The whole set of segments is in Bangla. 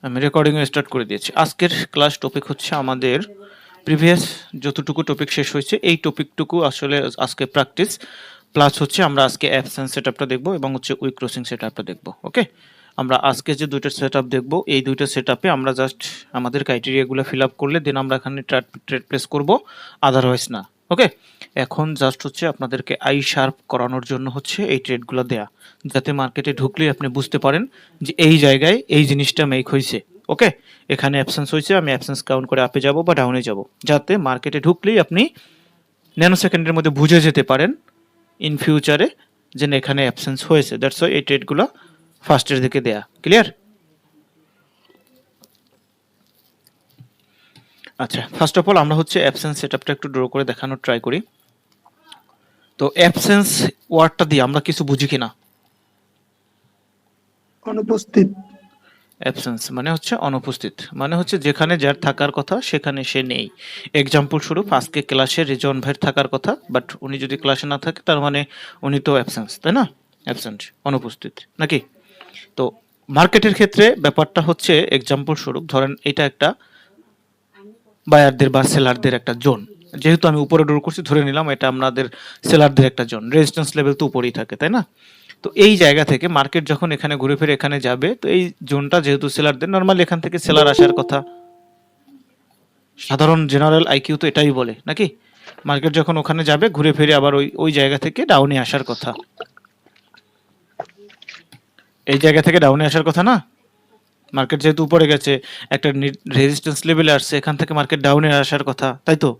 আমি রেকর্ডিং স্টার্ট করে দিয়েছি। আজকের ক্লাস টপিক হচ্ছে আমাদের প্রিভিয়াস যতটুকু টপিক শেষ হয়েছে এই টপিকটুকু আসলে আজকে প্র্যাকটিস প্লাস হচ্ছে আমরা আজকে অ্যাবসেন্স সেটআপটা দেখব এবং হচ্ছে উইক ক্রসিং সেটআপটা দেখব। ওকে, আমরা আজকে যে দুইটা সেটআপ দেখব এই দুইটা সেটআপে আমরা জাস্ট আমাদের ক্রাইটেরিয়াগুলো ফিল আপ করলে দেন আমরা এখানে ট্রেড প্লেস করব, আদারওয়াইজ না। ওকে, এখন জাস্ট হচ্ছে আপনাদেরকে আই শার্প করানোর জন্য হচ্ছে এই ট্রেডগুলো দেয়া, যাতে মার্কেটে ঢুকলেই আপনি বুঝতে পারেন যে এই জায়গায় এই জিনিসটা মেক হয়েছে। ওকে, এখানে অ্যাবসেন্স হয়েছে, আমি অ্যাবসেন্স কাউন্ট করে আপে যাব বা ডাউনে যাব, যাতে মার্কেটে ঢুকলেই আপনি ন্যানো সেকেন্ডের মধ্যে বুঝে যেতে পারেন ইন ফিউচারে যে এখানে অ্যাবসেন্স হয়েছে। দ্যাটস ওয়াই এই ট্রেডগুলো ফার্স্টের দিকে দেয়া। ক্লিয়ার? আচ্ছা, ফার্স্ট অফ অল আমরা হচ্ছে অ্যাবসেন্স সেটআপটা একটু ড্র করে দেখানোর ট্রাই করি। তো অ্যাবসেন্স ওয়ার্ডটা দিয়ে আমরা কিছু বুঝি কিনা? অনুপস্থিত। অ্যাবসেন্স মানে হচ্ছে অনুপস্থিত, মানে হচ্ছে যেখানে যার থাকার কথা সেখানে সে নেই। এক্সাম্পল স্বরূপ আজকে ক্লাসে রেজন ভাইয়ের থাকার কথা, বাট উনি যদি ক্লাসে না থাকে তার মানে উনি তো অ্যাবসেন্স, তাই না? অ্যাবসেন্ট, অনুপস্থিত নাকি? তো মার্কেটের ক্ষেত্রে ব্যাপারটা হচ্ছে এক্সাম্পল স্বরূপ ধরেন এটা একটা বায়ারদের বা সেলারদের একটা জোন, যেহেতু আমি উপরে ডোর করছি ধরে নিলাম এটা আমাদের সেলারদের একটা জোন, রেজিস্ট্যান্স লেভেল তো উপরেই থাকে, তাই না? তো এই জায়গা থেকে মার্কেট যখন এখানে ঘুরে ফিরে এখানে যাবে, তো এই জোনটা যেহেতু সেলারদের, নর্মালি এখান থেকে সেলার আসার কথা। সাধারণ জেনারেল আইকিউ তো এটাই বলে নাকি? মার্কেট যখন ওখানে যাবে ঘুরে ফিরে আবার ওই ওই জায়গা থেকে ডাউনে আসার কথা, এই জায়গা থেকে ডাউনে আসার কথা না? মার্কেট যেহেতু উপরে গেছে একটা রেজিস্ট্যান্স লেভেলে আসছে, এখান থেকে মার্কেট ডাউনে আসার কথা, তাই তো?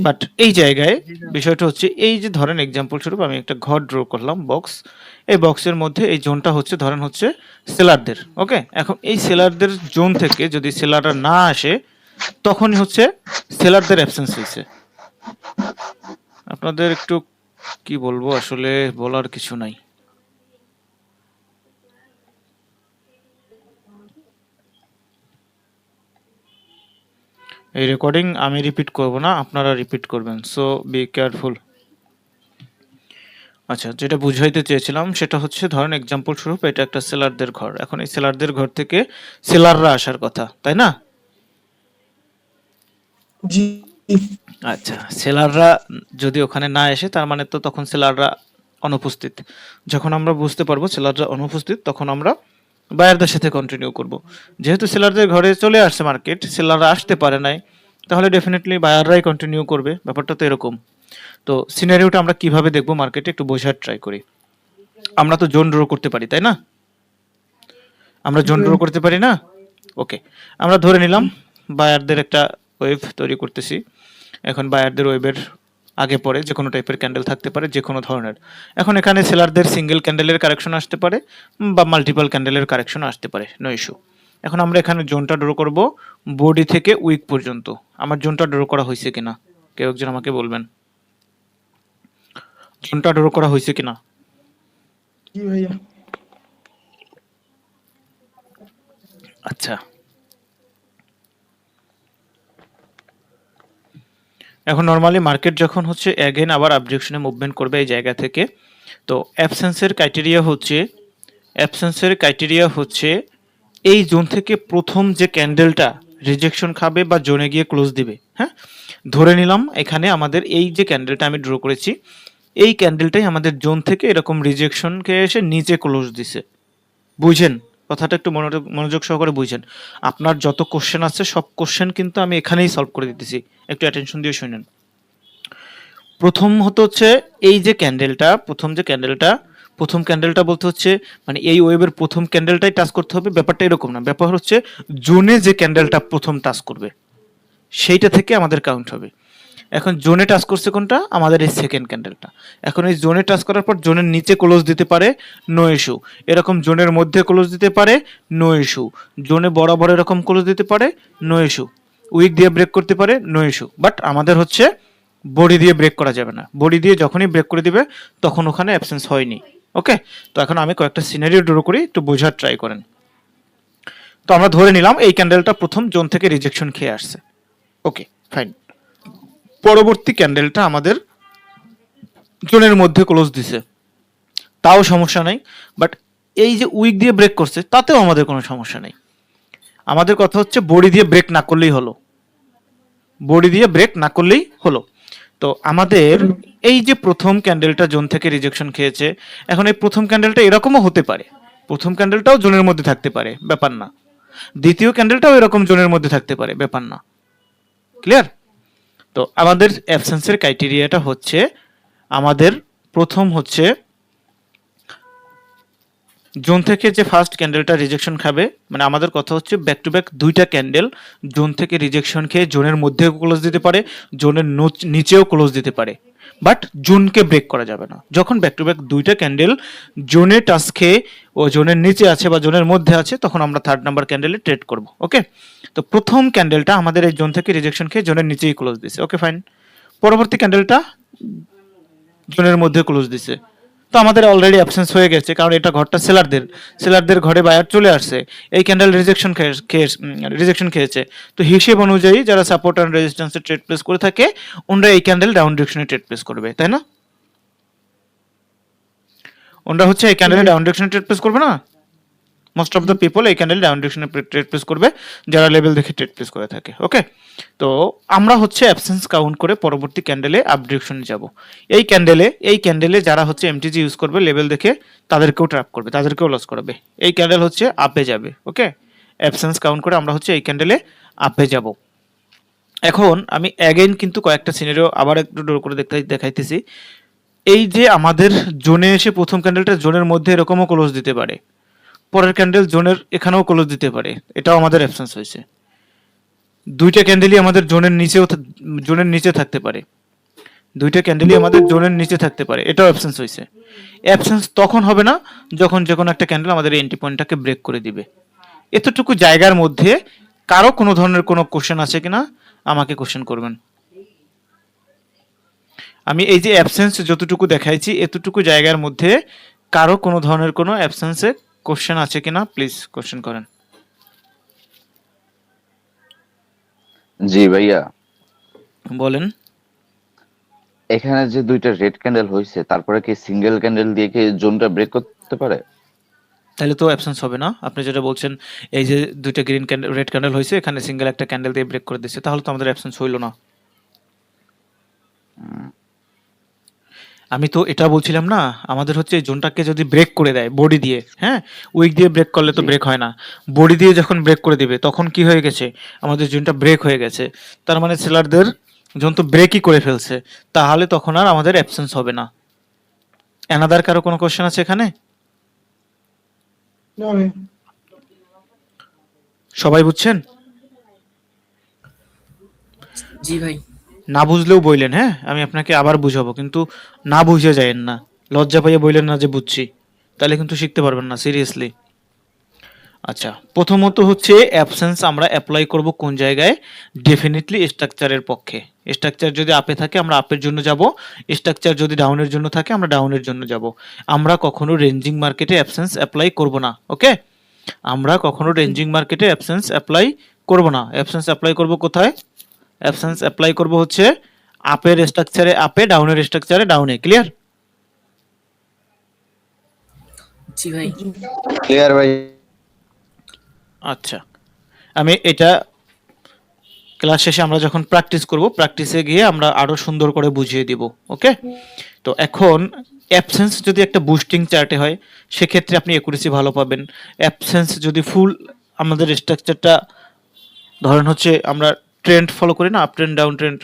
বাট এই জায়গায় বিষয়টা হচ্ছে এই যে ধরেন এক্সাম্পল স্বরূপ আমি একটা ঘর ড্র করলাম বক্স, এই বক্সের মধ্যে এই জোনটা হচ্ছে ধরেন হচ্ছে সেলারদের। ওকে, এখন এই সেলারদের জোন থেকে যদি সেলাররা না আসে তখনই হচ্ছে সেলারদের অ্যাবসেন্স হয়েছে। আপনাদের একটু কি বলবো, আসলে বলার কিছু নাই। এই রেকর্ডিং আমি রিপিট করব না, আপনারা রিপিট করবেন, সো বি কেয়ারফুল। আচ্ছা, যেটা বুঝাইতে চেয়েছিলাম সেটা হচ্ছে ধরেন এক্সাম্পল স্বরূপ এটা একটা সেলারদের ঘর, এখন এই সেলারদের ঘর থেকে সেলাররা আসার কথা, তাই না? জি। আচ্ছা, সেলাররা যদি ওখানে না এসে তার মানে তো তখন সেলাররা অনুপস্থিত। যখন আমরা বুঝতে পারবো সেলাররা অনুপস্থিত তখন আমরা বায়ারদের সাথে কন্টিনিউ করব। যেহেতু সেলারদের ঘরে চলে আসছে মার্কেট, সেলাররা আসতে পারে নাই, তাহলে ডেফিনেটলি বায়াররাই কন্টিনিউ করবে। ব্যাপারটা তো এরকম। তো সিনারিওটা আমরা কিভাবে দেখবো মার্কেটে একটু বোঝার ট্রাই করি। আমরা তো জোন ড্র করতে পারি, তাই না? আমরা জোন ড্র করতে পারি না? ওকে, আমরা ধরে নিলাম বায়ারদের একটা ওয়েভ তৈরি করতেছি। এখন বায়ারদের ওয়েভের আগে পরে যে কোনো টাইপের ক্যান্ডেল থাকতে পারে, যে কোনো ধরনের। এখন এখানে সেলারদের সিঙ্গেল ক্যান্ডেলের কারেকশন আসতে পারে বা মাল্টিপল ক্যান্ডেলের কারেকশন আসতে পারে, নো ইস্যু। এখন আমরা এখানে জোনটা ড্র করব বডি থেকে উইক পর্যন্ত। আমার জোনটা ড্র করা হয়েছে কিনা কেউ একজন আমাকে বলবেন? জোনটা ড্র করা হয়েছে কিনা? কি ভাইয়া? আচ্ছা, এখন নরমালি মার্কেট যখন হচ্ছে অ্যাগেন আবার অবজেকশনে মুভমেন্ট করবে এই জায়গা থেকে, তো অ্যাবসেন্সের ক্রাইটেরিয়া হচ্ছে এই জোন থেকে প্রথম যে ক্যান্ডেলটা রিজেকশন খাবে বা জোনে গিয়ে ক্লোজ দিবে। হ্যাঁ, ধরে নিলাম এখানে আমাদের এই যে ক্যান্ডেলটা আমি ড্র করেছি, এই ক্যান্ডেলটাই আমাদের জোন থেকে এরকম রিজেকশনকে এসে নিচে ক্লোজ দিছে। বুঝেন কথাটা? একটু মনোযোগ সহকারে বুঝেন। আপনার যত কোশ্চেন আছে সব কোশ্চেন কিন্তু আমি এখানেই সলভ করে দিতেছি, একটু অ্যাটেনশন দিয়ে শুনেন। প্রথম হচ্ছে এই যে ক্যান্ডেলটা, প্রথম ক্যান্ডেলটা বলতে হচ্ছে মানে এই ওয়েবের প্রথম ক্যান্ডেলটাই টাচ করতে হবে, ব্যাপারটা এরকম না। ব্যাপার হচ্ছে জোনে যে ক্যান্ডেলটা প্রথম টাচ করবে সেইটা থেকে আমাদের কাউন্ট হবে। এখন জোনে টাচ করছে কোনটা? আমাদের এই সেকেন্ড ক্যান্ডেলটা। এখন এই জোনে টাচ করার পর জোনের নিচে ক্লোজ দিতে পারে, নো ইস্যু। এরকম জোনের মধ্যে ক্লোজ দিতে পারে, নো ইস্যু। জোনে বরাবর এরকম ক্লোজ দিতে পারে, নো ইস্যু। উইক দিয়ে ব্রেক করতে পারে, নো ইস্যু। বাট আমাদের হচ্ছে বডি দিয়ে ব্রেক করা যাবে না। বডি দিয়ে যখনই ব্রেক করে দিবে তখন ওখানে অ্যাবসেন্স হয়নি। ওকে, তো এখন আমি কয়েকটা সিনারিও ড্র করি, একটু বোঝার ট্রাই করেন। তো আমরা ধরে নিলাম এই ক্যান্ডেলটা প্রথম জোন থেকে রিজেকশন খেয়ে আসছে। ওকে, ফাইন। পরবর্তী ক্যান্ডেলটা আমাদের জোনের মধ্যে ক্লোজ দিছে, তাও সমস্যা নাই। বাট এই যে উইক দিয়ে ব্রেক করছে তাতেও আমাদের কোনো সমস্যা নেই। আমাদের কথা হচ্ছে বডি দিয়ে ব্রেক না করলেই হলো, বডি দিয়ে ব্রেক না করলেই হলো। তো আমাদের এই যে প্রথম ক্যান্ডেলটা জোন থেকে রিজেকশন খেয়েছে, এখন এই প্রথম ক্যান্ডেলটা এরকমও হতে পারে, প্রথম ক্যান্ডেলটাও জোনের মধ্যে থাকতে পারে, ব্যাপার না। দ্বিতীয় ক্যান্ডেলটাও এরকম জোনের মধ্যে থাকতে পারে, ব্যাপার না। ক্লিয়ার? তো আমাদের অ্যাবসেন্সের ক্রাইটেরিয়াটা হচ্ছে, আমাদের প্রথম হচ্ছে জোন থেকে যে ফার্স্ট ক্যান্ডেলটা রিজেকশন খাবে, মানে আমাদের কথা হচ্ছে ব্যাক টু ব্যাক দুইটা ক্যান্ডেল জোন থেকে রিজেকশন খেয়ে জোনের মধ্যেও ক্লোজ দিতে পারে, জোনের নিচেও ক্লোজ দিতে পারে, বাট জোনকে ব্রেক করা যাবে না। যখন ব্যাক টু ব্যাক দুইটা ক্যান্ডেল জোনে টাচ খেয়ে ও জোনের নিচে আছে বা জোনের মধ্যে আছে, তখন আমরা থার্ড নাম্বার ক্যান্ডেলে ট্রেড করব। ওকে, তো প্রথম ক্যান্ডেলটা আমাদের এই জোন থেকে রিজেকশন খেয়ে জোনের নিচেই ক্লোজ দিছে, ওকে ফাইন। পরবর্তী ক্যান্ডেলটা জোনের মধ্যে ক্লোজ দিছে, তো আমাদের অলরেডি অ্যাবসেন্স হয়ে গেছে, কারণ এটা ঘরটা সেলারদের ঘরে বায়ার চলে আসছে, এই ক্যান্ডেল রিজেকশন খেয়েছে। তো হিসেব অনুযায়ী যারা সাপোর্ট অ্যান্ড রেজিস্ট্যান্সে ট্রেড প্লেস করে থাকে, ওনারা এই ক্যান্ডেল ডাউন ডিরেকশনে ট্রেড প্লেস করবে, তাই না? ওনারা হচ্ছে এই ক্যান্ডেলে ডাউন ডিরেকশনে ট্রেড প্লেস করবে না, মোস্ট অফ দ্য পিপল এই ক্যান্ডেল ডাউন ডিরেকশনে ট্রেড প্লেস করবে, যারা লেভেল দেখে ট্রেড প্লেস করে থাকে। ওকে, তো আমরা হচ্ছে অ্যাবসেন্স কাউন্ট করে পরবর্তী ক্যান্ডেলে আপ ডিরেকশনে যাব। এই ক্যান্ডেলে যারা হচ্ছে এমটিজি ইউজ করবে লেভেল দেখে, তাদেরকেও ট্র্যাপ করবে, তাদেরকেও লস করবে। এই ক্যান্ডেল হচ্ছে আপে যাবে। ওকে, অ্যাবসেন্স কাউন্ট করে আমরা হচ্ছে এই ক্যান্ডেলে আপে যাব। এখন আমি অ্যাগেইন কিন্তু কয়েকটা সিনারিও আবার একটু ডোর করে দেখাইতেছি। এই যে আমাদের জোনে এসে প্রথম ক্যান্ডেলটা জোনের মধ্যে এরকমও ক্লোজ দিতে পারে, পরের ক্যান্ডেল জোনের এখানেও ক্লোজ দিতে পারে, এটাও আমাদের অ্যাবসেন্স হয়েছে। দুইটা ক্যান্ডেলই আমাদের জোনের নিচে থাকতে পারে, দুইটা ক্যান্ডেলই আমাদের জোনের নিচে থাকতে পারে, এটাও অ্যাবসেন্স হয়েছে। অ্যাবসেন্স তখন হবে না যখন যে কোনো একটা ক্যান্ডেল আমাদের এন্ট্রি পয়েন্টটাকে ব্রেক করে দিবে। এতটুকু জায়গার মধ্যে কারো কোনো ধরনের কোনো কোশ্চেন আছে কিনা আমাকে কোশ্চেন করবেন। আমি এই যে অ্যাবসেন্স যতটুকু দেখাইছি, এতটুকু জায়গার মধ্যে কারো কোনো ধরনের কোনো অ্যাবসেন্সে কোশ্চেন আছে কিনা প্লিজ কোশ্চেন করেন। জি ভাইয়া, বলেন। এখানে যে দুইটা রেড ক্যান্ডেল হয়েছে, তারপরে কি সিঙ্গেল ক্যান্ডেল দিয়ে কি জোনটা ব্রেক করতে পারে? তাহলে তো অ্যাবসেন্স হবে না। আপনি যেটা বলছেন, এই যে দুইটা গ্রিন ক্যান্ডেল রেড ক্যান্ডেল হয়েছে, এখানে সিঙ্গেল একটা ক্যান্ডেল দিয়ে ব্রেক করে দিচ্ছে, তাহলে তো আমাদের অ্যাবসেন্স হইল না। আমি তো এটা বলছিলাম না, আমাদের হচ্ছে জোনটাকে যদি ব্রেক করে দেয় বডি দিয়ে, হ্যাঁ, উইক দিয়ে ব্রেক করলে তো জি। ব্রেক হয় না, বডি দিয়ে যখন ব্রেক করে দিবে তখন কি হয়ে গেছে, আমাদের জোনটা ব্রেক হয়ে গেছে। তার মানে সেলারদের জোন তো ব্রেকই করে ফেলছে, তাহলে তখন আর আমাদের অ্যাবসেন্স হবে না। অ্যানাদার কারো কোনো কোশ্চেন আছে এখানে? না ভাই। সবাই বুঝছেন? জি ভাই। না বুঝলেও বললেন, হ্যাঁ, আমি আপনাকে আবার বুঝাবো, কিন্তু না বুঝে যায়েন না, লজ্জা পাইয়া বললেন না যে বুঝছি, তাহলে কিন্তু শিখতে পারবেন না, সিরিয়াসলি। আচ্ছা, প্রথমত হচ্ছে অ্যাবসেন্স আমরা অ্যাপ্লাই করব কোন জায়গায়? ডেফিনেটলি স্ট্রাকচারের পক্ষে। স্ট্রাকচার যদি আপে থাকে আমরা আপের জন্য যাব, স্ট্রাকচার যদি ডাউনের জন্য থাকে আমরা ডাউনের জন্য যাব। আমরা কখনো রেঞ্জিং মার্কেটে অ্যাবসেন্স অ্যাপ্লাই করব না। ওকে, আমরা কখনো রেঞ্জিং মার্কেটে অ্যাবসেন্স অ্যাপ্লাই করব না। অ্যাবসেন্স অ্যাপ্লাই করব কোথায়? অ্যাবসেন্স অ্যাপ্লাই করব হচ্ছে আপের স্ট্রাকচারে আপে, ডাউনের স্ট্রাকচারে ডাউনে। ক্লিয়ার? জি ভাই। ক্লিয়ার ভাই। আচ্ছা, আমি এটা ক্লাস শেষে আমরা যখন প্র্যাকটিস করব, প্র্যাকটিসে গিয়ে আমরা আরো সুন্দর করে বুঝিয়ে দিব। ওকে, তো এখন অ্যাবসেন্স যদি একটা বুস্টিং চার্টে হয়, সেক্ষেত্রে আপনি একুরেসি ভালো পাবেন। অ্যাবসেন্স যদি ফুল আমাদের স্ট্রাকচারটা, ধরেন হচ্ছে আমরা ট্রেন্ড ফলো করি না, আপ ট্রেন্ড ডাউন ট্রেন্ড,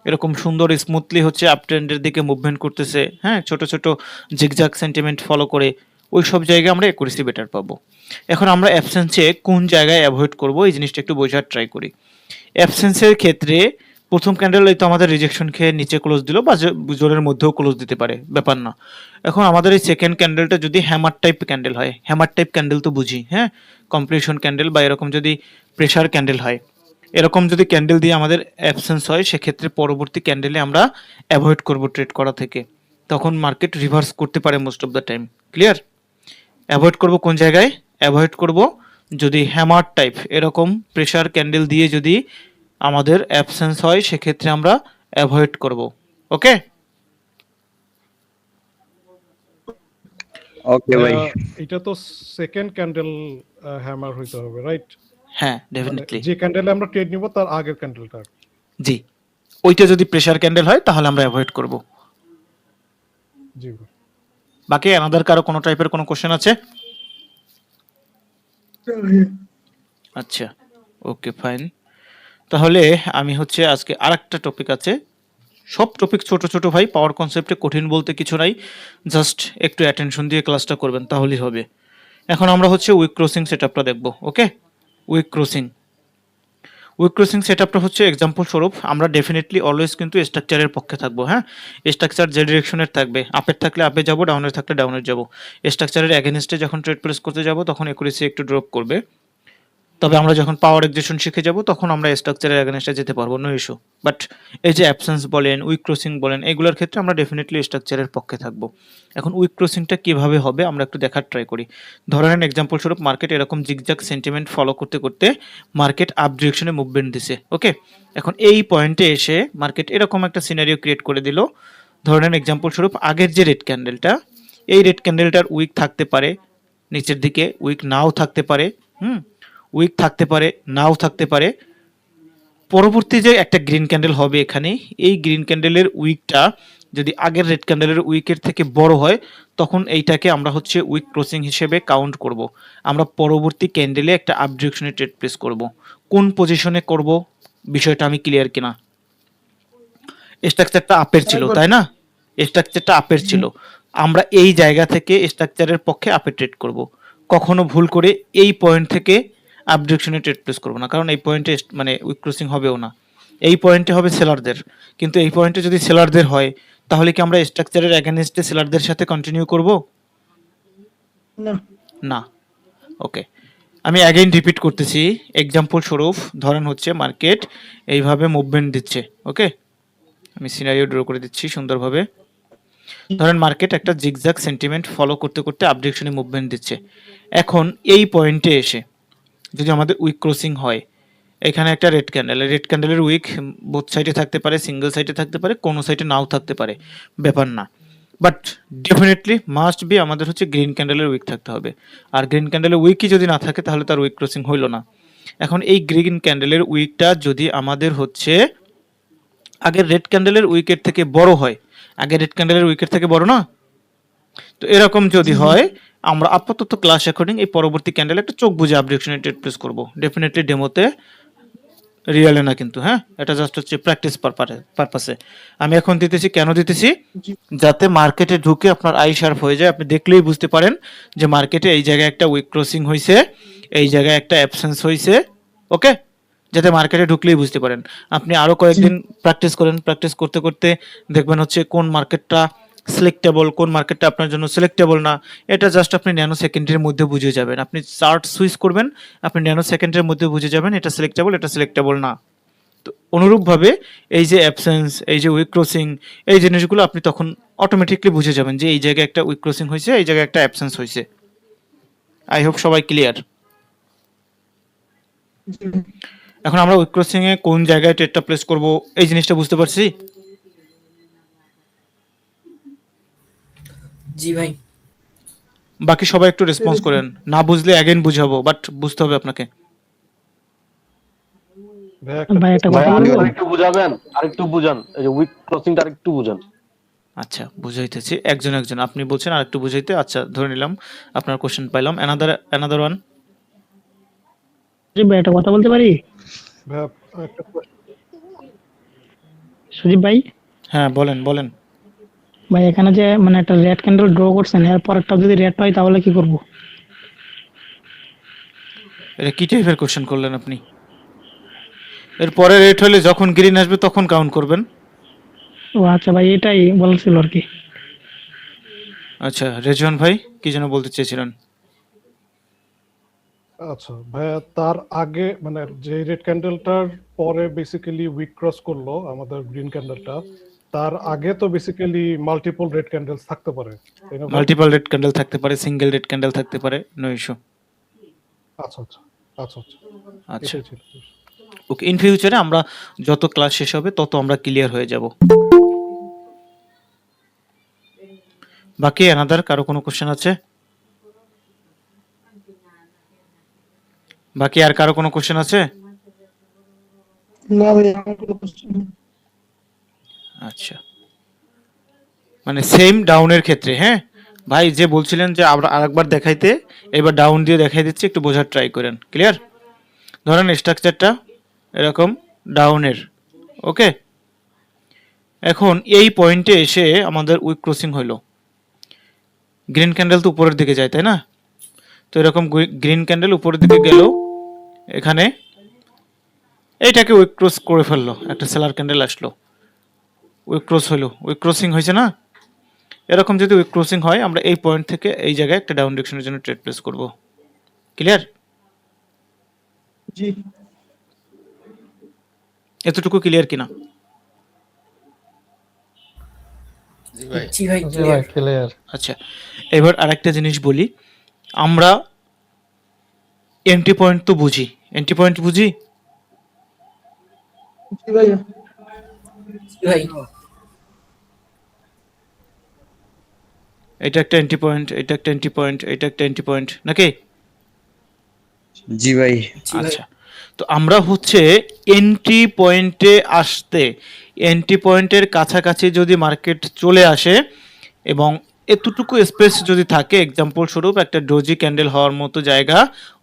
এরকম সুন্দর স্মুথলি হচ্ছে আপ ট্রেন্ডের দিকে মুভমেন্ট করতেছে, হ্যাঁ, ছোট ছোট জিগজাগ সেন্টিমেন্ট ফলো করে, ওই সব জায়গায় আমরা একুরেসি বেটার পাবো। এখন আমরা অ্যাবসেন্সে কোন জায়গায় অ্যাভয়েড করব, এই জিনিসটা একটু বোঝার ট্রাই করি। অ্যাবসেন্সের ক্ষেত্রে প্রথম ক্যান্ডেল তো আমাদের রিজেকশন খেয়ে নিচে ক্লোজ দিল, বা জোনের মধ্যেও ক্লোজ দিতে পারে, ব্যাপার না। এখন আমাদের এই সেকেন্ড ক্যান্ডেলটা যদি হ্যামার টাইপ ক্যান্ডেল হয়, হ্যামার টাইপ ক্যান্ডেল তো বুঝি, হ্যাঁ, কমপ্লিশন ক্যান্ডেল বা এরকম যদি প্রেসার ক্যান্ডেল হয়, এরকম যদি ক্যান্ডেল দিয়ে আমাদের অ্যাবসেন্স হয়, সেক্ষেত্রে পরবর্তী ক্যান্ডেলে আমরা অ্যাভয়েড করব ট্রেড করা থেকে, তখন মার্কেট রিভার্স করতে পারে most of the time. Clear? Avoid করব কোন জায়গায়? অ্যাভয়েড করব যদি হ্যামার টাইপ এরকম প্রেসার ক্যান্ডেল দিয়ে যদি আমাদের অ্যাবসেন্স হয়, সেক্ষেত্রে আমরা অ্যাভয়েড করব। ওকে, ওকে ভাই। এটা তো সেকেন্ড ক্যান্ডেল হ্যামার হইতে হবে, রাইট? হ্যাঁ, মানে ডেফিনেটলি। যে ক্যান্ডেলে আমরা ট্রেড নিব তার আগের ক্যান্ডেলটা। জি, ওইটা যদি প্রেসার ক্যান্ডেল হয় তাহলে আমরা অ্যাভয়েড করব। জি ভাই। বাকি অ্যানাদার কারো কোনো টাইপের কোনো কোশ্চেন আছে? না ভাইয়া। আচ্ছা, ওকে ফাইন। তাহলে আমি হচ্ছে আজকে আরেকটা টপিক আছে। সব টপিক ছোট ছোট ভাই, পাওয়ার কনসেপ্টে কঠিন বলতে কিছু নাই, জাস্ট একটু অ্যাটেনশন দিয়ে ক্লাসটা করবেন তাহলেই হবে। এখন আমরা হচ্ছে উইক ক্রসিং সেটআপটা দেখব। ওকে, উইক ক্রসিং সেটআপটা হচ্ছে এক্সাম্পল স্বরূপ আমরা ডেফিনেটলি অলওয়েজ কিন্তু স্ট্রাকচারের পক্ষে থাকবো। হ্যাঁ, স্ট্রাকচার যে ডিরেকশনের থাকবে, আপের থাকলে আপে যাব, ডাউনের থাকলে ডাউনের যাব। স্ট্রাকচারের এগেনস্টে যখন ট্রেড প্লেস করতে যাব তখন একুরেসি একটু ড্রপ করবে। তবে আমরা যখন পাওয়ার এক্সেশন শিখে যাব তখন আমরা স্ট্রাকচারের এগেনস্টে যেতে পারবো, নো ইস্যু। বাট এই যে অ্যাবসেন্স বলেন, উইক ক্রসিং বলেন, এগুলোর ক্ষেত্রে আমরা ডেফিনেটলি স্ট্রাকচারের পক্ষে থাকবো। এখন উইক ক্রসিংটা কিভাবে হবে আমরা একটু দেখার ট্রাই করি। ধরে নেন এক্সাম্পল স্বরূপ মার্কেট এরকম জিগজ্যাগ সেন্টিমেন্ট ফলো করতে করতে মার্কেট আপ ডিরেকশনে মুভমেন্ট দিছে। ওকে, এখন এই পয়েন্টে এসে মার্কেট এরকম একটা সিনারিও ক্রিয়েট করে দিল। ধরে নেন এক্সাম্পল স্বরূপ আগের যে রেড ক্যান্ডেলটা, এই রেড ক্যান্ডেলটার উইক থাকতে পারে নিচের দিকে, উইক নাও থাকতে পারে, উইক থাকতে পারে, নাও থাকতে পারে। পরবর্তী যে একটা গ্রিন ক্যান্ডেল হবে এখানে, এই গ্রিন ক্যান্ডেলের উইকটা যদি আগের রেড ক্যান্ডেলের উইকের থেকে বড় হয় তখন এইটাকে আমরা হচ্ছে উইক ক্রসিং হিসেবে কাউন্ট করব। আমরা পরবর্তী ক্যান্ডেলে একটা আপ ডিরেকশনে ট্রেড প্লেস করব। কোন পজিশনে করব বিষয়টা আমি ক্লিয়ার কিনা? স্ট্রাকচারটা আপের ছিল তাই না? স্ট্রাকচারটা আপের ছিল, আমরা এই জায়গা থেকে স্ট্রাকচারের পক্ষে আপে ট্রেড করব। কখনো ভুল করে এই পয়েন্ট থেকে আপ ডিরেকশনে ট্রেড প্লেস করব না, কারণ এই পয়েন্টে মানে উইক ক্রসিং হবেও না। এই পয়েন্টে হবে সেলারদের, কিন্তু এই পয়েন্টে যদি সেলারদের হয় তাহলে কি আমরা স্ট্রাকচারের এগেনস্টে সেলারদের সাথে কন্টিনিউ করব? না। না। ওকে, আমি অ্যাগেইন রিপিট করতেছি এক্সাম্পল স্বরূপ। ধরেন হচ্ছে মার্কেট এইভাবে মুভমেন্ট দিচ্ছে। ওকে, আমি সিনারিও ড্র করে দিচ্ছি সুন্দরভাবে। ধরেন মার্কেট একটা জিগজ্যাগ সেন্টিমেন্ট ফলো করতে করতে আপ ডিরেকশনে মুভমেন্ট দিচ্ছে। এখন এই পয়েন্টে এসে যদি আমাদের উইক ক্রসিং হয়, এখানে একটা রেড ক্যান্ডেলের উইক বোথ সাইডে থাকতে পারে, সিঙ্গেল সাইডে থাকতে পারে, কোনো সাইডে নাও থাকতে পারে, ব্যাপার না। বাট ডেফিনেটলি মাস্ট বি আমাদের হচ্ছে গ্রিন ক্যান্ডেলের উইক থাকতে হবে। আর গ্রিন ক্যান্ডেলের উইকই যদি না থাকে তাহলে তার উইক ক্রসিং হইল না। এখন এই গ্রিন ক্যান্ডেলের উইকটা যদি আমাদের হচ্ছে আগের রেড ক্যান্ডেলের উইকের থেকে বড় হয়, আগের রেড ক্যান্ডেলের উইকের থেকে বড় না, তো এরকম যদি হয় আমরা আপাতত ক্লাস অ্যাকর্ডিং এই পরবর্তী ক্যান্ডেলে একটা চোখ বুঝে আপ ডিরেকশনে ট্রেড প্লেস করব। ডেফিনেটলি ডেমোতে, রিয়েলে না কিন্তু। হ্যাঁ, এটা জাস্ট হচ্ছে প্র্যাকটিস পারপাসে আমি এখন দিতেছি। কেন দিতেছি? জি। যাতে মার্কেটে ঢুকে আপনার আই শার্প হয়ে যায়, আপনি দেখলেই বুঝতে পারেন যে মার্কেটে এই জায়গায় একটা উইক ক্রসিং হয়েছে, এই জায়গায় একটা অ্যাবসেন্স হয়েছে। ওকে, যাতে মার্কেটে ঢুকলেই বুঝতে পারেন। আপনি আরো কয়েকদিন প্র্যাকটিস করেন, প্র্যাকটিস করতে করতে দেখবেন হচ্ছে কোন মার্কেটটা সিলেক্টেবল, কোন মার্কেটটা আপনার জন্য সিলেক্টেবল না। এটা জাস্ট আপনি ন্যানো সেকেন্ডের মধ্যে বুঝে যাবেন। আপনি চার্ট সুইচ করবেন, আপনি ন্যানো সেকেন্ডের মধ্যে বুঝে যাবেন এটা সিলেক্টেবল, এটা সিলেক্টেবল না। তো অনুরূপভাবে এই যে অ্যাবসেন্স, এই যে উইক ক্রসিং, এই জিনিসগুলো আপনি তখন অটোমেটিকলি বুঝে যাবেন যে এই জায়গায় একটা উইক ক্রসিং হয়েছে, এই জায়গায় একটা অ্যাবসেন্স হয়েছে। আই হোপ সবাই ক্লিয়ার। জি। এখন আমরা উইক ক্রসিং এ কোন জায়গায় ট্রেডটা প্লেস করব এই জিনিসটা বুঝতে পারছি। জি ভাই। বাকি সবাই একটু রেসপন্স করেন, না বুঝলে অ্যাগেন বুঝাবো, বাট বুঝতে হবে আপনাকে। ভাই একটা ভাই কথা বলবো? আরেকটু বুঝাবেন, আরেকটু বুঝান, এই যে উইক ক্রসিংটা আরেকটু বুঝান। আচ্ছা, বুঝাইতেছি একজন একজন। আপনি বলছেন আরেকটু বুঝাইতে, আচ্ছা ধরে নিলাম আপনার কোশ্চেন পাইলাম। Another one. সুদীপ ভাই একটা কথা বলতে পারি? ভাই একটা সুদীপ ভাই, হ্যাঁ বলেন বলেন। ভাই এখানে যে মানে একটা রেড ক্যান্ডেল ড্র করছেন, এর পরেরটা যদি রেড হয় তাহলে কি করব? এটা কি টাইপের কোশ্চেন করলেন আপনি? এরপরে রেট হলে যখন গ্রিন আসবে তখন কাউন্ট করবেন। ও আচ্ছা ভাই, এটাই বলছিল আর কি। আচ্ছা, রেজওয়ান ভাই কি যেন বলতে চেয়েছিলেন? আচ্ছা ভাইয়া, তার আগে মানে যে রেড ক্যান্ডেলটার পরে বেসিক্যালি উইক ক্রস করলো আমাদের গ্রিন ক্যান্ডেলটা, তার আগে তো বেসিক্যালি মাল্টিপল রেড ক্যান্ডেলস থাকতে পারে, তাই না ভাই? মাল্টিপল রেড ক্যান্ডেল থাকতে পারে, সিঙ্গেল রেড ক্যান্ডেল থাকতে পারে, নো ইস্যু। আচ্ছা আচ্ছা আচ্ছা আচ্ছা, আচ্ছা, এটাই ছিল। ওকে। ইন ফিউচারে আমরা যত ক্লাস শেষ হবে তত আমরা ক্লিয়ার হয়ে যাব। বাকি অ্যানাদার কারো কোনো কোশ্চেন আছে? বাকি আর কারো কোনো কোশ্চেন আছে? না ভাই, আমার কোনো কোশ্চেন নেই। আচ্ছা, মানে সেম ডাউনের ক্ষেত্রে, হ্যাঁ ভাই, যে বলছিলেন যে আমরা আরেকবার দেখাইতে, এবার ডাউন দিয়ে দেখাই দিচ্ছি, একটু বোঝার ট্রাই করেন। ক্লিয়ার? ধরেন স্ট্রাকচারটা এরকম ডাউনের, ওকে। এখন এই পয়েন্টে এসে আমাদের উইক ক্রসিং হইলো, গ্রিন ক্যান্ডেল তো উপরের দিকে যায়, তাই না? তো এরকম গ্রিন ক্যান্ডেল উপরের দিকে গেল, এখানে এইটাকে উইক ক্রস করে ফেললো, একটা সেলার ক্যান্ডেল আসলো, উইক ক্রস হইলো, উইক ক্রসিং হয়েছে না? এরকম যদি উইক ক্রসিং হয়, আমরা এই পয়েন্ট থেকে এই জায়গায় একটা ডাউন ডিরেকশনের জন্য ট্রেড প্লেস করব। ক্লিয়ার? জি এতটুকু ক্লিয়ার কিনা? জি ভাই জি ভাই, ক্লিয়ার। আচ্ছা, এবার আরেকটা জিনিস বলি, আমরা এন্ট্রি পয়েন্ট তো বুঝি, এন্ট্রি পয়েন্ট বুঝি। জি ভাইয়া। জি ভাই এটা একটা এন্ট্রি পয়েন্ট, এটা একটা এন্ট্রি পয়েন্ট, এটা একটা এন্ট্রি পয়েন্ট, নাকি? জি ভাই আচ্ছা, তো আমরা হচ্ছে এন্ট্রি পয়েন্টে আসতে, এন্ট্রি পয়েন্টের কাছাকাছি যদি মার্কেট চলে আসে এবং এতটুকু স্পেস যদি থাকে, এক্সাম্পল স্বরূপ একটা ডোজি ক্যান্ডেল হওয়ার মতো জায়গা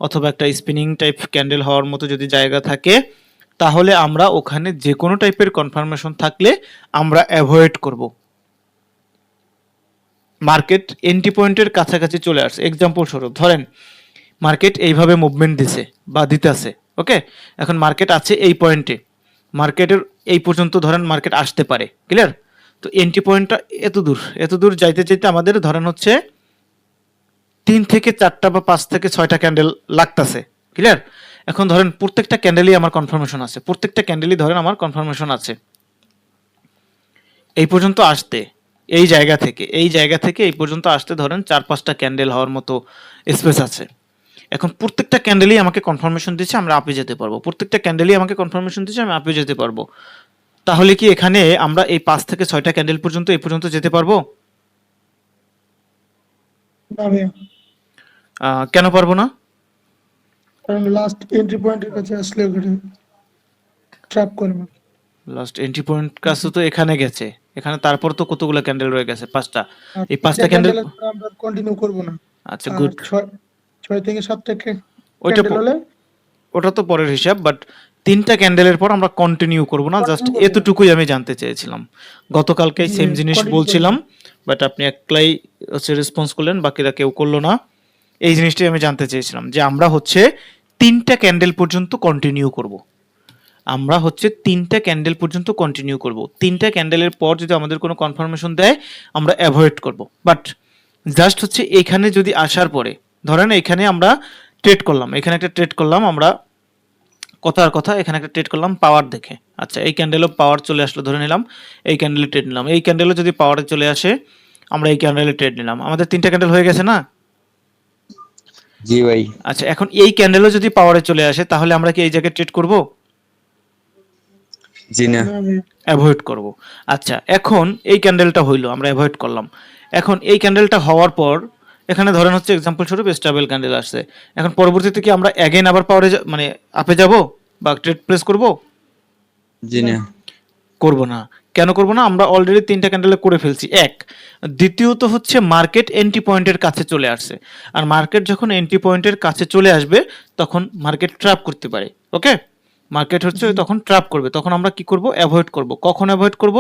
অথবা একটা স্পিনিং টাইপ ক্যান্ডেল হওয়ার মতো যদি জায়গা থাকে, তাহলে আমরা ওখানে যে কোনো টাইপের কনফার্মেশন থাকলে আমরা অ্যাভয়েড করব। মার্কেট এন্ট্রি পয়েন্টের কাছাকাছি চলে আসছে, এক্সাম্পল স্বরূপ ধরেন মার্কেট এইভাবে মুভমেন্ট দিছে বা দিতেছে, ওকে। এখন মার্কেট আছে এই পয়েন্টে, মার্কেটের এই পর্যন্ত ধরেন মার্কেট আসতে পারে, ক্লিয়ার? তো এন্ট্রি পয়েন্টটা এত দূর যাইতে যাইতে আমাদের ধরেন হচ্ছে 3 থেকে 4টা বা 5 থেকে 6টা ক্যান্ডেল লাগতেছে, ক্লিয়ার? এখন ধরেন প্রত্যেকটা ক্যান্ডেলই আমার কনফার্মেশন আছে, প্রত্যেকটা ক্যান্ডেলই ধরেন আমার কনফার্মেশন আছে এই পর্যন্ত আসতে, এই জায়গা থেকে এই পর্যন্ত আসতে ধরেন 4-5টা ক্যান্ডেল হওয়ার মতো স্পেস আছে। এখন প্রত্যেকটা ক্যান্ডেলই আমাকে কনফার্মেশন দিচ্ছে আমরা আপে যেতে পারবো, প্রত্যেকটা ক্যান্ডেলই আমাকে কনফার্মেশন দিচ্ছে আমি আপে যেতে পারবো। তাহলে কি এখানে আমরা এই 5 থেকে 6টা ক্যান্ডেল পর্যন্ত এই পর্যন্ত যেতে পারবো? না ভাইয়া, কেন পারবো না? কারণ লাস্ট এন্ট্রি পয়েন্টের কাছে আসলে ওখানে ট্র্যাপ করবে। লাস্ট এন্ট্রি পয়েন্ট কাছে তো এখানে গেছে, এখানে তারপর তো কতগুলো ক্যান্ডেল রয়ে গেছে, 5টা। আর এই 5টা তিনটা ক্যান্ডেল, ক্যান্ডেল আমরা কন্টিনিউ করব না। আচ্ছা আর গুড, 6 থেকে 7টা ওইটা ক্যান্ডেল হলে ওটা তো পরের হিসাব, বাট 3টা ক্যান্ডেলের পর আমরা কন্টিনিউ করব না, জাস্ট Continue করব না। এতটুকুই আমি জানতে চেয়েছিলাম। গতকালকেই সেম জিনিস continue বলছিলাম, বাট আপনি একলাই হচ্ছে রেসপন্স করলেন, বাকিরা কেউ করলো না। এই জিনিসটাই আমি জানতে চেয়েছিলাম যে আমরা হচ্ছে 3টা ক্যান্ডেল পর্যন্ত কন্টিনিউ করব, আমরা হচ্ছে 3টা ক্যান্ডেল পর্যন্ত কন্টিনিউ করব, 3টা ক্যান্ডেলের পর যদি আমাদের কোনো কনফার্মেশন দেয় আমরা অ্যাভয়েড করব। বাট জাস্ট হচ্ছে এখানে যদি আসার পরে ধরেন এখানে আমরা ট্রেড করলাম, এখানে একটা ট্রেড করলাম আমরা, কথার কথা এখানে একটা ট্রেড করলাম পাওয়ার দেখে, আচ্ছা এই ক্যান্ডেলও পাওয়ার চলে আসলো ধরে নিলাম, এই ক্যান্ডেলে ট্রেড নিলাম, এই ক্যান্ডেলও যদি পাওয়ারে চলে আসে আমরা এই ক্যান্ডেলে ট্রেড নিলাম, আমাদের 3টা ক্যান্ডেল হয়ে গেছে না? জি ভাই। আচ্ছা, এখন এই ক্যান্ডেলও যদি পাওয়ারে চলে আসে তাহলে আমরা কি এই জায়গায় ট্রেড করব? জি না। না ভাইয়া। অ্যাভয়েড করব। আচ্ছা, এখন এই ক্যান্ডেলটা হইলো, আমরা অ্যাভয়েড করলাম। এখন এই ক্যান্ডেলটা হওয়ার পর এখানে ধরেন হচ্ছে এক্সাম্পল স্বরূপ স্টেবল ক্যান্ডেল আসছে, এখন পরবর্তীতে কি আমরা অ্যাগেন আবার পাওয়ারে মানে আপে যাব বা ট্রেড প্লেস করব? জি না। করব না। কেন করব না? আমরা অলরেডি 3টা ক্যান্ডেলে করে ফেলছি, এক। দ্বিতীয়ত হচ্ছে মার্কেট এন্ট্রি পয়েন্টের কাছে চলে আসছে, আর মার্কেট যখন এন্ট্রি পয়েন্টের কাছে চলে আসবে তখন মার্কেট ট্র্যাপ করতে পারে, ওকে। মার্কেট হচ্ছে তখন ট্র্যাপ করবে, তখন আমরা কি করব? অ্যাভয়েড করব। কখন অ্যাভয়েড করব?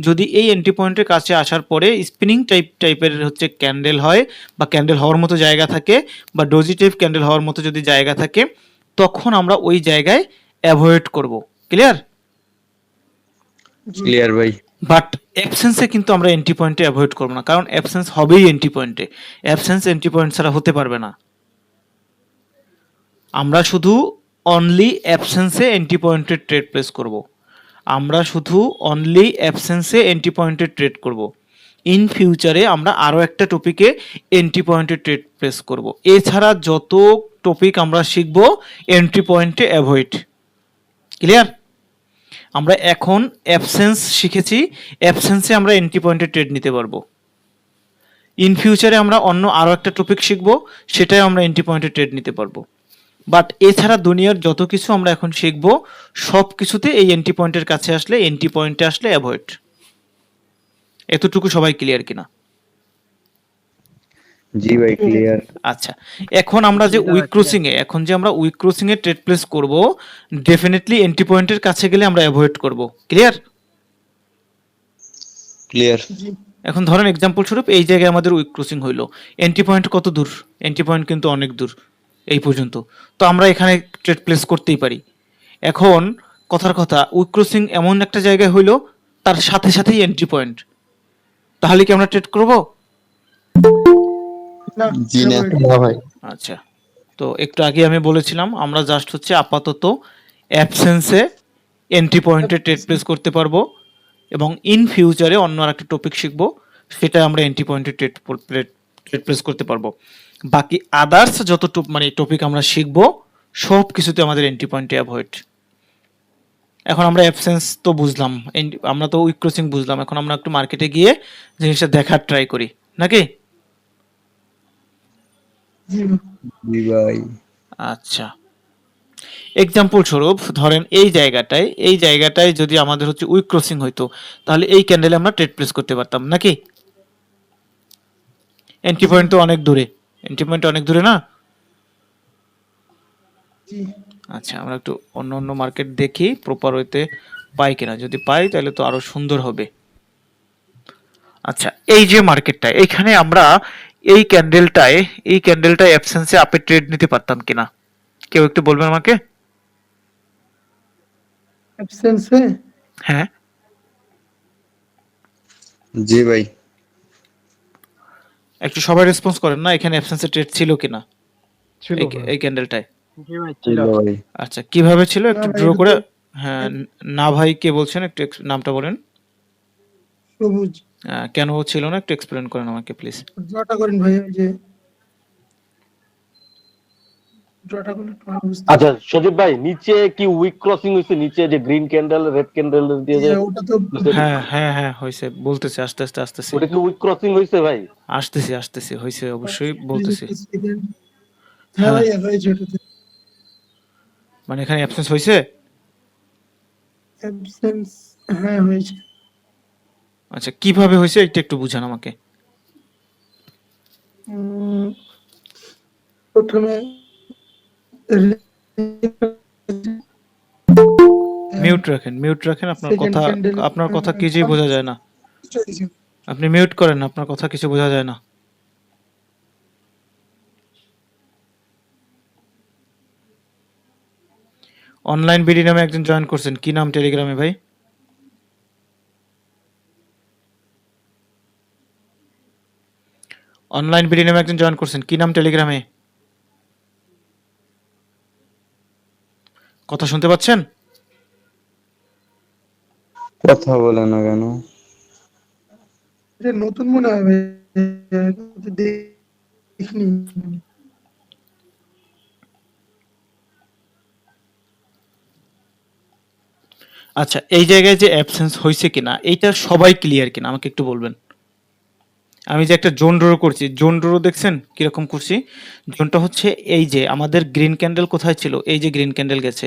যদি এই এন্ট্রি পয়েন্টের কাছে আসার পরে স্পিনিং টাইপের হচ্ছে ক্যান্ডেল হয় বা ক্যান্ডেল হওয়ার মতো জায়গা থাকে বা ডোজি টাইপ ক্যান্ডেল হওয়ার মতো যদি জায়গা থাকে, তখন আমরা ওই জায়গায় অ্যাভয়েড করব। ক্লিয়ার? ক্লিয়ার ভাই। বাট অ্যাবসেন্সে কিন্তু আমরা এন্ট্রি পয়েন্টে অ্যাভয়েড করবো না, কারণ অ্যাবসেন্স হবেই এন্ট্রি পয়েন্টে, অ্যাবসেন্স এন্ট্রি পয়েন্ট ছাড়া হতে পারবে না। আমরা শুধু অনলি অ্যাবসেন্সে এন্ট্রি পয়েন্টের ট্রেড প্লেস করব, আমরা শুধু অনলি অ্যাবসেন্সে এন্ট্রি পয়েন্টের ট্রেড করব। ইন ফিউচারে আমরা আরও একটা টপিকে এন্ট্রি পয়েন্টের ট্রেড প্লেস করব। এছাড়া যত টপিক আমরা শিখব এন্ট্রি পয়েন্টে অ্যাভয়েড। ক্লিয়ার? আমরা এখন অ্যাবসেন্স শিখেছি, অ্যাবসেন্সে আমরা এন্ট্রি পয়েন্টে ট্রেড নিতে পারবো। ইন ফিউচারে আমরা অন্য আরও একটা টপিক শিখব, সেটাই আমরা এন্ট্রি পয়েন্টে ট্রেড নিতে পারবো। বাট এছাড়া দুনিয়ার যত কিছু আমরা এখন শিখব সব কিছুতে এই এন্ট্রি পয়েন্টের কাছে আসলে, এন্ট্রি পয়েন্টে আসলে অ্যাভয়েড। এতটুকু সবাই ক্লিয়ার কিনা? জি ভাই ক্লিয়ার। আচ্ছা, এখন আমরা যে উইক ক্রসিং এ এখন যে আমরা উইক ক্রসিং এ ট্রেড প্লেস করব, ডেফিনেটলি এন্ট্রি পয়েন্টের কাছে গেলে আমরা অ্যাভয়েড করব। ক্লিয়ার? ক্লিয়ার। জি এখন ধরেন এক্সাম্পল স্বরূপ এই জায়গায় আমাদের উইক ক্রসিং হইলো, এন্ট্রি পয়েন্ট কত দূর? এন্ট্রি পয়েন্ট কিন্তু অনেক দূর, এই পর্যন্ত। তো আমরা এখানে ট্রেড প্লেস করতেই পারি। এখন কথার কথা, উইক ক্রসিং এমন একটা জায়গায় হইলো তার সাথে সাথেই এন্ট্রি পয়েন্ট, তাহলে কি আমরা ট্রেড করব? না জি না। avoid। না ভাই। আচ্ছা, তো একটু আগে আমি বলেছিলাম আমরা জাস্ট হচ্ছে আপাতত অ্যাবসেন্সে এন্ট্রি পয়েন্টে ট্রেড প্লেস করতে পারবো, এবং ইন ফিউচারে অন্য আরেকটা টপিক শিখবো, সেটা আমরা এন্ট্রি পয়েন্টে ট্রেড প্লেস করতে পারবো। বাকি আদার্স যত মানে টপিক আমরা শিখবো সব কিছুতে আমাদের এন্ট্রি পয়েন্টে অ্যাভয়েড। এখন আমরা অ্যাবসেন্স তো বুঝলাম, আমরা তো উইক ক্রসিং বুঝলাম, এখন আমরা একটু মার্কেটে গিয়ে জিনিসটা দেখার ট্রাই করি নাকি? জি জি ভাই। আচ্ছা, এক্সাম্পল স্বরূপ ধরেন এই জায়গাটায় যদি আমাদের হচ্ছে উইক ক্রসিং হইতো, তাহলে এই ক্যান্ডেলে আমরা ট্রেড প্লেস করতে পারতাম নাকি? এন্ট্রি পয়েন্ট তো অনেক দূরে, এন্ট্রি পয়েন্ট অনেক দূরে না? জি আচ্ছা, আমরা একটু অন্য অন্য মার্কেট দেখি প্রপার ওয়েতে পাই কিনা, যদি পাই তাহলে তো আরো সুন্দর হবে। আচ্ছা, এই যে মার্কেটটা, এইখানে আমরা এই ক্যান্ডেলটায় অ্যাবসেন্সে আপে ট্রেড নিতে পারতাম কিনা, কেউ একটু বলবেন আমাকে? অ্যাবসেন্সে হ্যাঁ, জি ভাই। একটু সবাই রেসপন্স করেন না, এখানে অ্যাবসেন্সে ট্রেড ছিল কিনা ছিল এই ভাই। এই ক্যান্ডেলটায়? ছিল ভাই। আচ্ছা, কিভাবে ছিল একটু না ভাই, ড্র এটা করে? তো হ্যাঁ, না ভাই কে বলছেন, একটু নামটা বলেন। সবুজ। কেন ছিল না একটু এক্সপ্লেন করেন আমাকে প্লিজ। ড্রটা করেন ভাই, ওই যে ড্রটা করলে একটু ভালো বুঝতে আচ্ছা সজীব ভাই, নিচে কি উইক ক্রসিং হয়েছে? নিচে যে গ্রিন ক্যান্ডেল রেড ক্যান্ডেল দিয়ে যে ওটা তো হ্যাঁ হ্যাঁ হ্যাঁ, হয়েছে, বলতেছে, আস্তে আস্তে আসতেছি, ওটা কি উইক ক্রসিং হয়েছে ভাই? আসতেছি হয়েছে, অবশ্যই বলতেছি। হ্যাঁ হ্যাঁ, ভাই হয়েছে ওটাতে। মানে এখানে অ্যাবসেন্স হয়েছে। অ্যাবসেন্স হ্যাঁ হয়েছে। আচ্ছা, কিভাবে হয়েছে এটা একটু বুঝান আমাকে। উম, প্রথমে মিউট রাখেন, আপনার Second কথা, candle, আপনার কথা কিছুই বোঝা যায় না। আপনি মিউট করেন, আপনার কথা কিছু বোঝা যায় না। অনলাইন বিডি নামে একজন জয়েন করছেন, কি নাম টেলিগ্রামে ভাই? অনলাইন বিডি নামে একজন জয়েন করছেন, কি নাম টেলিগ্রামে? কথা শুনতে পাচ্ছেন? কথা বলে না কেন? এটা নতুন মনে হয় ভাই, দেখিনি। আচ্ছা, এই জায়গায় যে অ্যাবসেন্স হয়েছে কিনা এইটা সবাই ক্লিয়ার কিনা আমাকে একটু বলবেন। আমি যে একটা জোন ড্র করছি, জোন ড্র দেখছেন কিরকম করছি? জোনটা হচ্ছে এই যে আমাদের গ্রিন ক্যান্ডেল কোথায় ছিল, এই যে গ্রিন ক্যান্ডেল গেছে,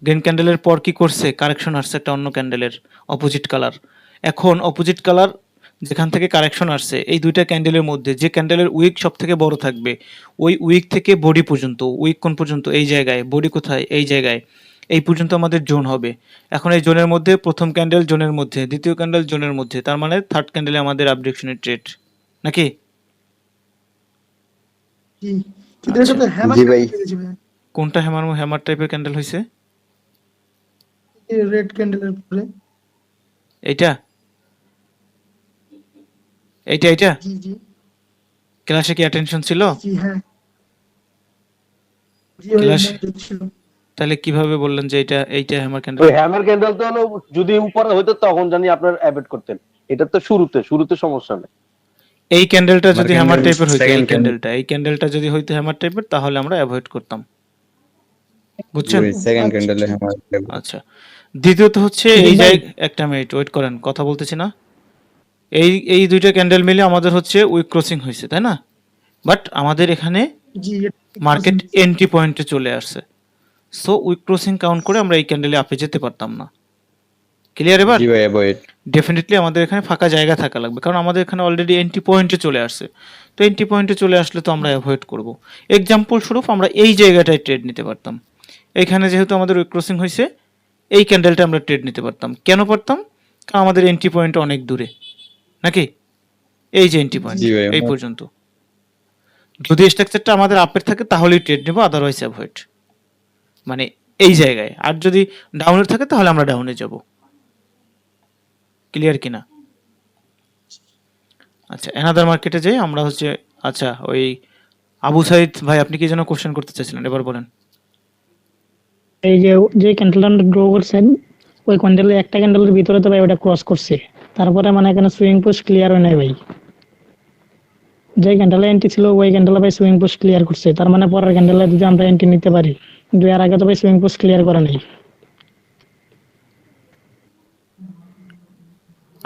গ্রিন ক্যান্ডেলের পর কি করছে, কারেকশন আসছে একটা অন্য ক্যান্ডেলের অপোজিট কালার। এখন অপোজিট কালার যেখান থেকে কারেকশন আসছে, এই দুইটা ক্যান্ডেলের মধ্যে যে ক্যান্ডেলের উইক সব থেকে বড় থাকবে, ওই উইক থেকে বডি পর্যন্ত, উইক কোন পর্যন্ত, এই জায়গায়, বডি কোথায়, এই জায়গায়, এই পর্যন্ত আমাদের জোন হবে। এখন এই জোনের মধ্যে প্রথম ক্যান্ডেল জোনের মধ্যে, দ্বিতীয় ক্যান্ডেল জোনের মধ্যে, তার মানে থার্ড ক্যান্ডেলে আমাদের আপডেশনের ট্রেড নাকি? জি, কিন্তু এটা তো হ্যামার জি ভাই। কোনটা হ্যামার টাইপের ক্যান্ডেল হয়েছে? রেড ক্যান্ডেলের পরে। এইটা এইটা এইটা জি জি ক্লাসে কি অ্যাটেনশন ছিল? জি হ্যাঁ জি ওই ক্লাস, মধ্যে ছিল। তাহলে কিভাবে বললেন যে এইটা হ্যামার ক্যান্ডেল? ওই হ্যামার ক্যান্ডেল তো হলো, যদি উপরে হইতো তখন জানি আপনার অ্যাভয়েড করতেন। এটা তো শুরুতে সমস্যা নেই। এই ক্যান্ডেলটা যদি হ্যামার candle, টাইপের হইতো, second candle। এই ক্যান্ডেলটা যদি হইতো হ্যামার টাইপের, তাহলে আমরা অ্যাভয়েড করতাম, বুঝছেন? সেকেন্ড আচ্ছা, ক্যান্ডেলে ঠিক। আমার আচ্ছা, দ্বিতীয়ত হচ্ছে শিরিন এই ভাই, একটা মিনিট ওয়েট করেন, কথা বলতেছি না। এই দুইটা ক্যান্ডেল মিলে আমাদের হচ্ছে উইক ক্রসিং হয়েছে, তাই না? বাট আমাদের এখানে জি মার্কেট এন্ট্রি পয়েন্টে চলে আসছে, সো উইক ক্রসিং কাউন্ট করে আমরা এই ক্যান্ডেলে আপে যেতে পারতাম না। ক্লিয়ার এবার? জি ভাই অ্যাভয়েড। ডেফিনেটলি আমাদের এখানে ফাঁকা জায়গা থাকা লাগবে, কারণ আমাদের এখানে অলরেডি এন্ট্রি পয়েন্টে চলে আসছে। তো এন্ট্রি পয়েন্টে চলে আসলে তো আমরা অ্যাভয়েড করব। এক্সাম্পল স্বরূপ আমরা এই জায়গাটায় ট্রেড নিতে পারতাম। এখানে যেহেতু আমাদের উইক ক্রসিং হয়েছে, এই ক্যান্ডেলটা আমরা ট্রেড নিতে পারতাম। কেন পারতাম? কারণ আমাদের এন্ট্রি পয়েন্ট অনেক দূরে, নাকি? এই যে এন্ট্রি পয়েন্ট জি ভাই এই পর্যন্ত। যদি স্ট্রাকচারটা আমাদের আপের থাকে তাহলেই ট্রেড নেব, আদারওয়াইজ অ্যাভয়েড, মানে এই জায়গায়। আর যদি ডাউনের থাকে তাহলে আমরা ডাউনে যাব। ক্লিয়ার কিনা? আচ্ছা, এনাদার মার্কেটে যাই আমরা হচ্ছে। আচ্ছা, ওই আবু সাইদ ভাই, আপনি কি যেন কোশ্চেন করতে চাইছিলেন, এবার বলেন। এই যে যে ক্যান্ডেলটা ড্র করছেন, ওই ক্যান্ডেলের একটা ক্যান্ডেলের ভিতরে তো ভাই ওটা ক্রস করছে, তারপরে মানে এখানে সুইং পোস্ট ক্লিয়ার হয় নাই ভাই। যে ক্যান্ডেলে এন্ট্রি ছিল ওই ক্যান্ডেলে ভাই সুইং পোস্ট ক্লিয়ার করছে, তার মানে পরের ক্যান্ডেলে যদি আমরা এন্ট্রি নিতে পারি, কিন্তু এর আগে তো ভাই সুইং পোস্ট ক্লিয়ার করে নাই।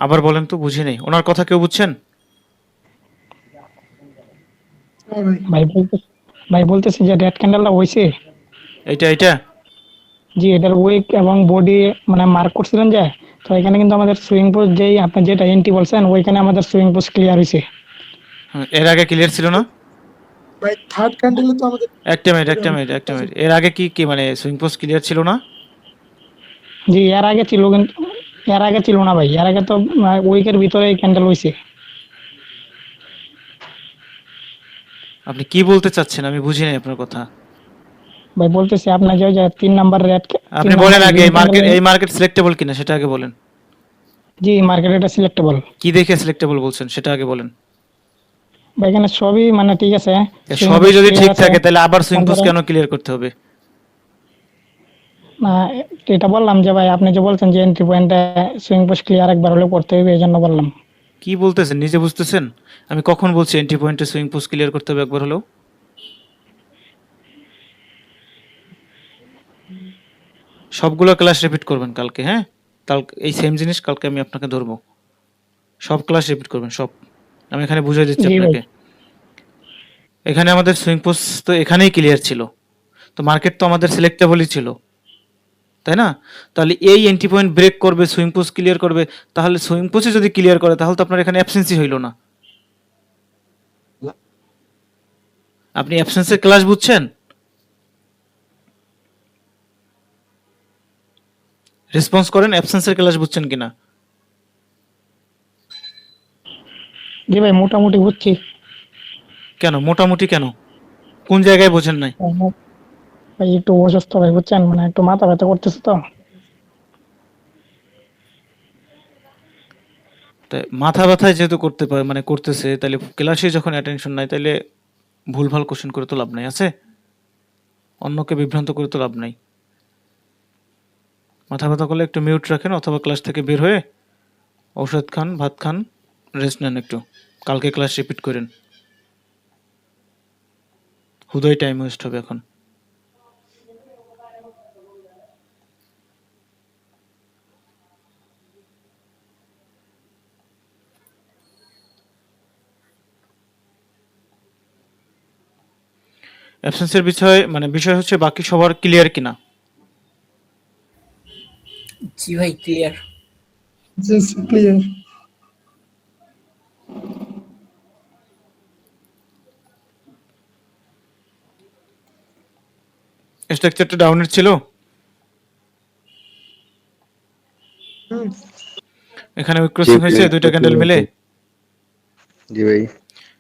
আবার বলেন তো, বুঝি নেই ওনার কথা, কেউ বুঝছেন? হ্যাঁ ভাই ভাই বলতেছে যে রেড ক্যান্ডেলটা হইছে, এইটা জি এটার উইক এবং বডি মানে মার্ক করছিলেন যে, তো এখানে কিন্তু আমাদের সুইং পোস্ট যেই আপনি যেটা এন্ট্রি বলছেন ওইখানে আমাদের সুইং পোস্ট ক্লিয়ার হইছে। হ্যাঁ, এর আগে ক্লিয়ার ছিল না? ভাই থার্ড ক্যান্ডেলে তো আমাদের একটা মিনিট। এর আগে কি কি মানে সুইং পোস্ট ক্লিয়ার ছিল না? জি এর আগে ছিল, কিন্তু এর আগে ছিল না ভাই, এর আগে তো উইকের ভিতরে ক্যান্ডেল হইছে। আপনি কি বলতে চাচ্ছেন, আমি বুঝি নাই আপনার কথা। ভাই বলতেছি আপনার যে 3 নাম্বার রেড, আপনি বলেন আগে এই মার্কেট সিলেক্টেবল কিনা সেটা আগে বলেন। জি মার্কেট এটা সিলেক্টেবল। কি দেখে সিলেক্টেবল বলছেন সেটা আগে বলেন। ভাই এখানে সবই মানে ঠিক আছে, সবই যদি ঠিক আছে, থাকে তাহলে আবার সুইং পোস্ট তারপরে কেন ক্লিয়ার করতে হবে? না, এটা বললাম যে ভাই আপনি যে বলছেন যে এন্ট্রি পয়েন্টে সুইং পোস্ট ক্লিয়ার একবার হলে করতে হবে, এই জন্য বললাম। কি বলতেছেন, নিজে বুঝতেছেন? আমি কখন বলছি এন্ট্রি পয়েন্টে সুইং পোস্ট ক্লিয়ার করতে হবে একবার হলেও? সবগুলো ক্লাস রিপিট করবেন কালকে, হ্যাঁ? কালকে এই সেম জিনিস কালকে আমি আপনাকে ধরবো। সব ক্লাস রিপিট করবেন, সব। আমি এখানে বুঝিয়ে দিচ্ছি জি ভাই। আপনাকে। এখানে আমাদের সুইং পোস্ট তো এখানেই ক্লিয়ার ছিল, তো মার্কেট তো আমাদের সিলেক্টেবলই ছিল, তাই না? তাহলে এই এন্ট্রি পয়েন্ট ব্রেক করবে, সুইং পোস্ট ক্লিয়ার করবে, তাহলে সুইং পোস্টে যদি ক্লিয়ার করে তাহলে তো আপনার এখানে অ্যাবসেন্সই হইল না। আপনি অ্যাবসেন্সের ক্লাস বুঝছেন? রেসপন্স করেন, অ্যাবসেন্সের ক্লাস বুঝছেন কিনা? জি ভাই মোটামুটি বুঝছি। কেন মোটামুটি কেন? কোন জায়গায় বোঝেন নাই? ভাই একটু অসুস্থ ভাই বুঝছেন, মানে একটু মাথা ব্যথা করতেছে তো। তাই মাথা ব্যথায় যেহেতু করতে পারে মানে করতেছে, তাহলে ক্লাসে যখন অ্যাটেনশন নাই তাহলে ভুলভাল কোশ্চেন করে তো লাভ নাই, আছে? অন্যকে বিভ্রান্ত করে তো লাভ নাই। মাথা ব্যথা করলে একটু মিউট রাখেন, অথবা ক্লাস থেকে বের হয়ে ঔষধ খান, ভাত খান, রেস্ট নেন একটু। কালকে ক্লাস রিপিট করেন, হুদয় টাইম ওয়েস্ট হবে এখন। অ্যাবসেন্সের বিষয় হচ্ছে বাকি সবার ক্লিয়ার কিনা। জি ভাই ক্লিয়ার। ক্লিয়ার। স্ট্রাকচারটা ডাউনের ছিল, এখানে ক্রসিং হয়েছে দুইটা ক্যান্ডেল মিলে, জি ভাই।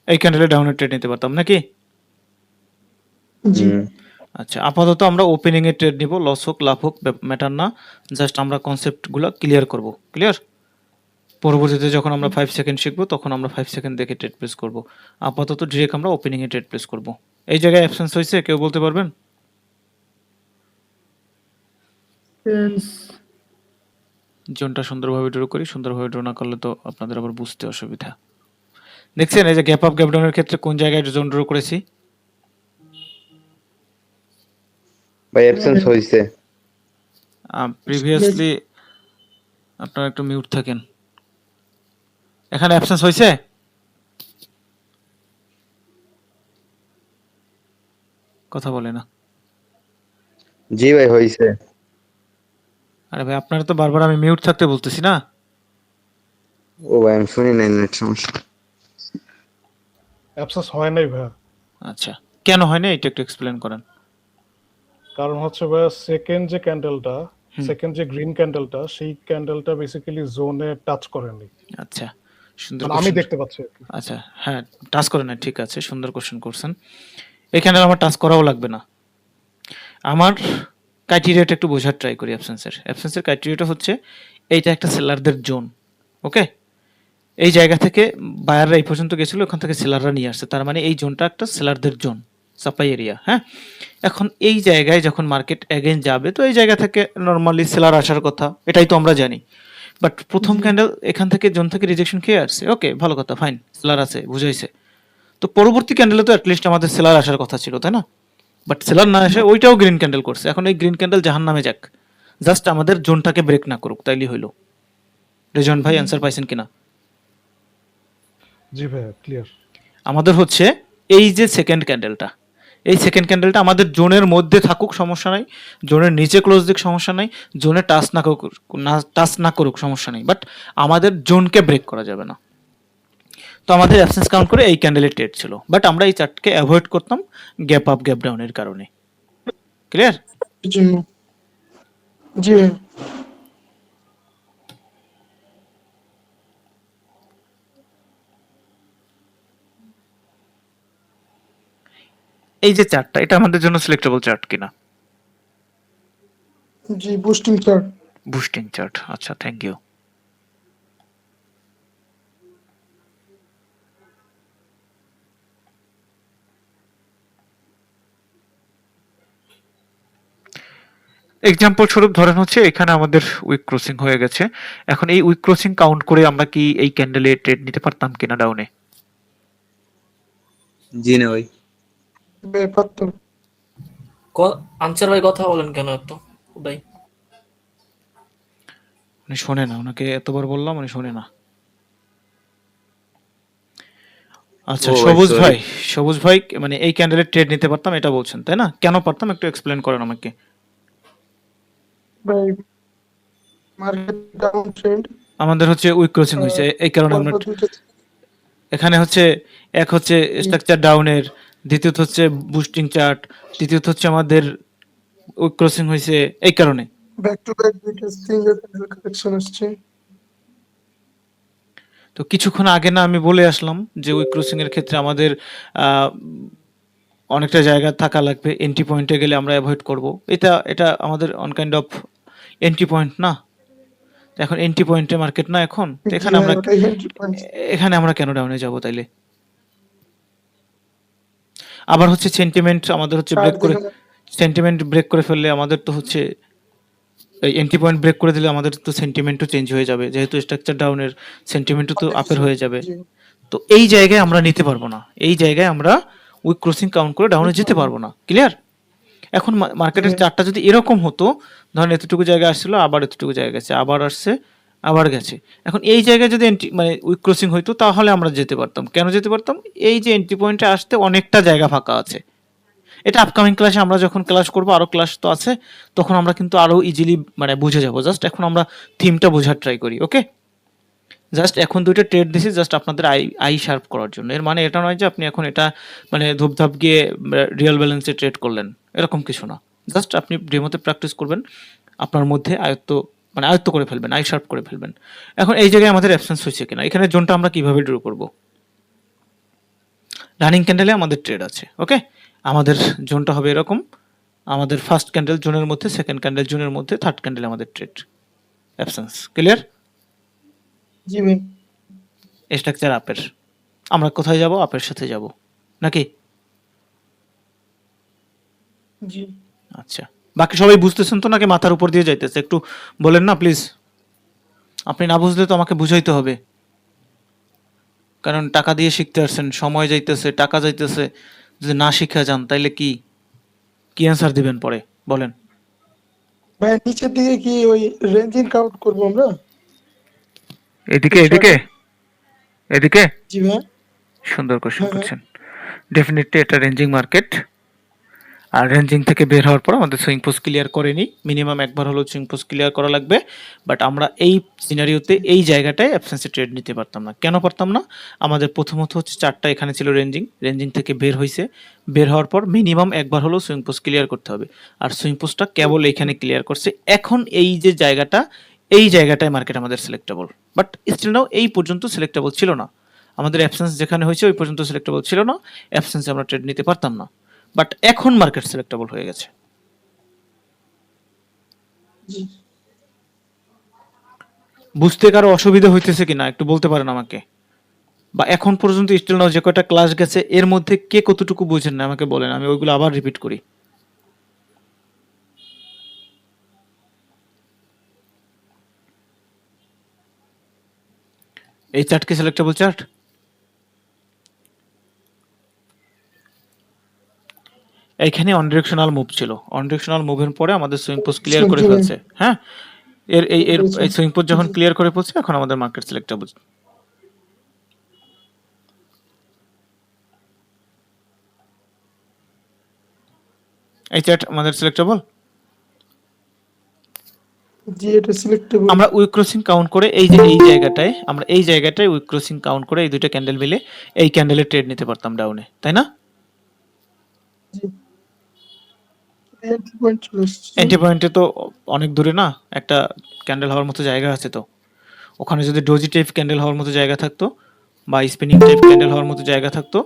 এই ক্যান্ডেলে ডাউনের ট্রেড নিতে পারতাম নাকি? জি আচ্ছা, আপাতত আমরা ওপেনিং এ ট্রেড নিব, লস হোক লাভ হোক ম্যাটার না, জাস্ট আমরা কনসেপ্টগুলো ক্লিয়ার করব। ক্লিয়ার? পরবর্তীতে যখন আমরা 5 সেকেন্ড শিখবো তখন আমরা 5 সেকেন্ড দেখে ট্রেড প্লেস করব। আপাতত ডিরেক্ট আমরা ওপেনিং এ ট্রেড প্লেস করব। এই জায়গায় অ্যাবসেন্স হয়েছে, কেউ বলতে পারবেন? জোনটা সুন্দরভাবে ড্র করি, সুন্দরভাবে ড্র না করলে তো আপনাদের আবার বুঝতে অসুবিধা। দেখছেন এই যে গ্যাপ আপ গ্যাপ ডাউনের ক্ষেত্রে কোন জায়গায় জোন ড্র করেছি? ভাই অ্যাবসেন্স হয়েছে। প্রিভিয়াসলি আপনারা একটু মিউট থাকেন। এখানে অ্যাবসেন্স হয়েছে? কথা বলে না। জি ভাই হইছে। আরে ভাই আপনারা তো বারবার আমি মিউট থাকতে বলতেছি না। ও ভাই আমি শুনি নাই, নেট সমস্যা। অ্যাবসেস হয় নাই ভাইয়া। আচ্ছা, কেন হয় না এটা একটু এক্সপ্লেন করেন। কারণ হচ্ছে ভাইয়া সেকেন্ড যে ক্যান্ডেলটা, হুম। সেকেন্ড যে গ্রিন ক্যান্ডেলটা, সেই ক্যান্ডেলটা বেসিক্যালি জোনে টাচ করেনি, আচ্ছা, সুন্দর মানে আমি কোশ্চেন। দেখতে পাচ্ছি আর কি। আচ্ছা, হ্যাঁ, টাচ করে না, ঠিক আছে, সুন্দর কোশ্চেন করছেন। এখানে আমার টাচ করাও লাগবে না। আমার ক্রাইটেরিয়াটা একটু বোঝার ট্রাই করি অ্যাবসেন্সের। অ্যাবসেন্সের ক্রাইটেরিয়াটা হচ্ছে এইটা একটা সেলারদের জোন। ওকে, এই জায়গা থেকে বায়াররা এই পর্যন্ত গেছিল, ওখান থেকে সেলাররা নিয়ে আসছে, তার মানে এই জোনটা একটা সেলারদের জোন, সাপ্লাই এরিয়া। হ্যাঁ, এখন এই জায়গায় যখন মার্কেট অ্যাগেন যাবে, তো এই জায়গা থেকে নর্মালি সেলার আসার কথা, এটাই তো আমরা জানি। বাট প্রথম ক্যান্ডেল এখান থেকে জোন থেকে রিজেকশন খেয়ে আসছে, ওকে, ভালো কথা, ফাইন, সেলার আছে, বুঝাইছে। তো পরবর্তী ক্যান্ডেলে তো অ্যাটলিস্ট আমাদের সেলার আসার কথা ছিল, তাই না? বাট সেলার না এসে ওইটাও গ্রিন ক্যান্ডেল করছে। এখন এই গ্রিন ক্যান্ডেল জাহান নামে যাক, জাস্ট আমাদের জোনটাকে ব্রেক না করুক, তাইলে হইলো। রেজন ভাই অ্যান্সার পাইছেন কিনা? জি ভাইয়া ক্লিয়ার। আমাদের হচ্ছে এই যে সেকেন্ড ক্যান্ডেলটা, এই সেকেন্ড ক্যান্ডেলটা আমাদের জোনের মধ্যে থাকুক সমস্যা নাই, জোনের নিচে ক্লোজ দিক সমস্যা নাই, জোনে টাচ না করুক সমস্যা নেই, বাট আমাদের জোনকে ব্রেক করা যাবে না। তো আমাদের অ্যাবসেন্স কাউন্ট করে এই ক্যান্ডেলের ট্রেড ছিল, বাট আমরা এই চার্টকে অ্যাভয়েড করতাম গ্যাপ আপ গ্যাপ ডাউনের কারণে। ক্লিয়ার? জি জি ভাই। এই যে চার্টটা, এটা আমাদের জন্য সিলেক্টেবল চার্ট কিনা? জি বুস্টিং চার্ট। বুস্টিং চার্ট, আচ্ছা, থ্যাংক ইউ। এক্সাম্পল স্বরূপ ধরেন হচ্ছে এখানে আমাদের উইক ক্রসিং হয়ে গেছে। এখন এই উইক ক্রসিং কাউন্ট করে আমরা কি এই ক্যান্ডেলে ট্রেড নিতে পারতাম কিনা ডাউনে? জি না ভাই। ভাই পারতাম। আনসার ভাই কথা বলেন কেন এত ভাই? উনি শোনে না, ওনাকে এতবার বললাম, উনি শোনে না। আচ্ছা, ও ভাই, সবুজ sorry। ভাই, সবুজ ভাই, মানে এই ক্যান্ডেলের ট্রেড নিতে পারতাম এটা বলছেন, তাই না? কেন পারতাম একটু এক্সপ্লেন করেন আমাকে। ভাই মার্কেট ডাউন ট্রেন্ড, আমাদের হচ্ছে উইক ক্রসিং হয়েছে, এই কারণে আমরা পরপর দুইটা এখানে হচ্ছে, এক হচ্ছে স্ট্রাকচার ডাউনের, দ্বিতীয়ত হচ্ছে বুস্টিং চার্ট, তৃতীয়ত হচ্ছে আমাদের উইক ক্রসিং হয়েছে এই কারণে। ব্যাক টু ব্যাক দুইটা সিঙ্গেল ক্যান্ডেল কালেকশন আসছে। তো কিছুক্ষণ আগে না আমি বলে আসলাম যে উইক ক্রসিং এর ক্ষেত্রে আমাদের আহ, অনেকটা জায়গা থাকা লাগবে, এন্ট্রি পয়েন্টে গেলে আমরা অ্যাভয়েড করব। এটা এটা আমাদের on kind of entry point না? এখন এন্ট্রি পয়েন্টে মার্কেট না এখন, তো জি এখানে ভাই আমরা ওটাই এন্ট্রি পয়েন্ট। এখানে আমরা কেন ডাউনে যাব তাইলে? আবার হচ্ছে সেন্টিমেন্ট আমাদের হচ্ছে চার্ট ব্রেক করে, দেখে সেন্টিমেন্ট ব্রেক করে ফেললে আমাদের তো হচ্ছে এন্ট্রি পয়েন্ট ব্রেক করে দিলে আমাদের তো সেন্টিমেন্টও চেঞ্জ হয়ে যাবে, যেহেতু স্ট্রাকচার ডাউনের সেন্টিমেন্টও তো আপের হয়ে যাবে। জি তো এই জায়গায় আমরা নিতে পারবো না, এই জায়গায় আমরা উইক ক্রসিং কাউন্ট করে ডাউনে যেতে পারবো না। ক্লিয়ার? এখন মার্কেটের চার্টটা যদি এরকম হতো, ধরেন এতটুকু জায়গা আসছিল, আবার এতটুকু জায়গা গেছে, আবার আসছে, আবার গেছে, এখন এই জায়গায় যদি এন্ট্রি মানে উইক ক্রসিং হইতো, তাহলে আমরা যেতে পারতাম। কেন যেতে পারতাম? এই যে এন্ট্রি পয়েন্টে আসতে অনেকটা জায়গা ফাঁকা আছে। এটা আপকামিং ক্লাসে আমরা যখন ক্লাস করবো, আরো ক্লাস তো আছে, তখন আমরা কিন্তু আরো ইজিলি মানে বুঝে যাবো। জাস্ট এখন আমরা থিমটা বোঝার ট্রাই করি। ওকে, জাস্ট এখন দুইটা ট্রেড দিছি জাস্ট আপনাদের আই শার্প করার জন্য। এর মানে এটা নয় যে আপনি এখন এটা মানে ধূপধাপ গিয়ে রিয়েল ব্যালেন্সে ট্রেড করলেন, এরকম কিছু না। জাস্ট আপনি ডেমোতে প্র্যাকটিস করবেন, আপনার মধ্যে আয়ত্ত করে ফেলবেন, আই শার্প করে ফেলবেন। এখন এই জায়গায় আমাদের অ্যাবসেন্স হয়েছে কিনা, এখানে জোনটা আমরা কিভাবে ড্র করব? রানিং ক্যান্ডেলে আমাদের ট্রেড আছে। ওকে, আমাদের জোনটা হবে এরকম, আমাদের ফার্স্ট ক্যান্ডেল জোনের মধ্যে, সেকেন্ড ক্যান্ডেল জোনের মধ্যে, থার্ড ক্যান্ডেল আমাদের ট্রেড। Absence clear? জি ভাই। স্ট্রাকচার আপের, আমরা কোথায় যাব? আপের সাথে যাব নাকি? জি আচ্ছা, বাকি সবাই বুঝতেছেন তো নাকি মাথার উপর দিয়ে যাইতেছে? একটু বলেন না প্লিজ। আপনি না বুঝলে তো আমাকে বুঝাইতে হবে, কারণ টাকা দিয়ে শিখতে আসছেন, সময় যাইতেছে, টাকা যাইতেছে। যদি না শিখা যান তাইলে কি কি অ্যান্সার দিবেন পরে বলেন? ভাই নিচের দিকে কি ওই রেঞ্জিং কাউন্ট করবো আমরা? এদিকে এদিকে এদিকে জি ভাই। সুন্দর কোশ্চেন হ্যাঁ হ্যাঁ করছেন। ডেফিনেটলি এটা রেঞ্জিং মার্কেট। আর রেঞ্জিং থেকে বের হওয়ার পর আমাদের সুইং পোস্ট ক্লিয়ার করেনি, মিনিমাম একবার হলো সুইং পোস্ট ক্লিয়ার করা লাগবে। বাট আমরা এই সিনারিওতে এই জায়গাটায় অ্যাবসেন্সে ট্রেড নিতে পারতাম না। কেন পারতাম না? আমাদের প্রথমত হচ্ছে 4টা এখানে ছিল রেঞ্জিং, রেঞ্জিং থেকে বের হইছে, বের হওয়ার পর মিনিমাম একবার হলো সুইং পোস্ট ক্লিয়ার করতে হবে। আর সুইং পোস্টটা কেবল এইখানে ক্লিয়ার করছে। এখন এই যে জায়গাটা, এই জায়গাটায় মার্কেট আমাদের সিলেক্টেবল, বাট স্টিল নাও এই পর্যন্ত সিলেক্টেবল ছিল না। আমাদের অ্যাবসেন্স যেখানে হয়েছে ওই পর্যন্ত সিলেক্টেবল ছিল না, অ্যাবসেন্সে আমরা ট্রেড নিতে পারতাম না। বাট এখন মার্কেট সিলেক্টেবল হয়ে গেছে। জি বুঝতে কারো অসুবিধা হইতেছে কিনা একটু বলতে পারেন আমাকে, বা এখন পর্যন্ত স্টিল নাও যে কয়টা ক্লাস গেছে এর মধ্যে কে কতটুকু বুঝেন না আমাকে বলেন, আমি ওইগুলো আবার রিপিট করি। এই চার্ট কি সিলেক্টেবল চার্ট? এইখানে অন ডিরেকশনাল মুভ ছিল, অন ডিরেকশনাল মুভের পরে আমাদের সুইং পোস্ট ক্লিয়ার করে জি ভাই। ফেলছে। হ্যাঁ, এর বুঝেছি। এই সুইং পোস্ট যখন ক্লিয়ার করে ফেলছে এখন আমাদের মার্কেট সিলেক্টেবল। এই চার্ট আমাদের সিলেক্টেবল। জি এটা সিলেক্টেবল। আমরা উইক ক্রসিং কাউন্ট করে এই যে এই জায়গাটায়, আমরা এই জায়গাটায় উইক ক্রসিং কাউন্ট করে এই দুইটা ক্যান্ডেল মিলে এই ক্যান্ডেলের ট্রেড নিতে পারতাম ডাউনে, তাই না? জি এন্ট্রি পয়েন্ট চলে এসেছে। এন্ট্রি পয়েন্টে তো অনেক দূরে না, একটা ক্যান্ডেল হওয়ার মতো জায়গা আছে, তো ওখানে যদি ডোজি টাইপ ক্যান্ডেল হওয়ার মতো জায়গা থাকতো বা স্পিনিং টাইপ ক্যান্ডেল হওয়ার মতো জায়গা থাকতো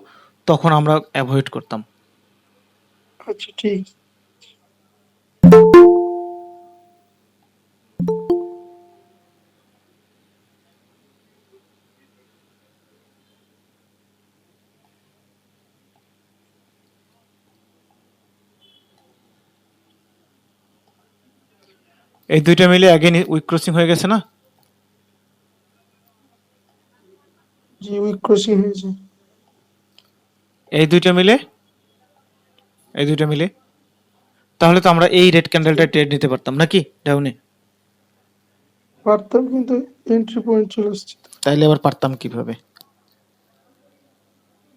তখন আমরা অ্যাভয়েড করতাম। আচ্ছা ঠিক। এই দুইটা মিলে অ্যাগেন উইক ক্রসিং হয়ে গেছে না? জি উইক ক্রসিং হয়েছে। এই দুইটা মিলে, এই দুইটা মিলে তাহলে তো আমরা এই রেড ক্যান্ডেলটা ট্রেড নিতে পারতাম নাকি ডাউনে? পারতাম কিন্তু এন্ট্রি পয়েন্ট চলে এসেছে। তাইলে আবার পারতাম কিভাবে?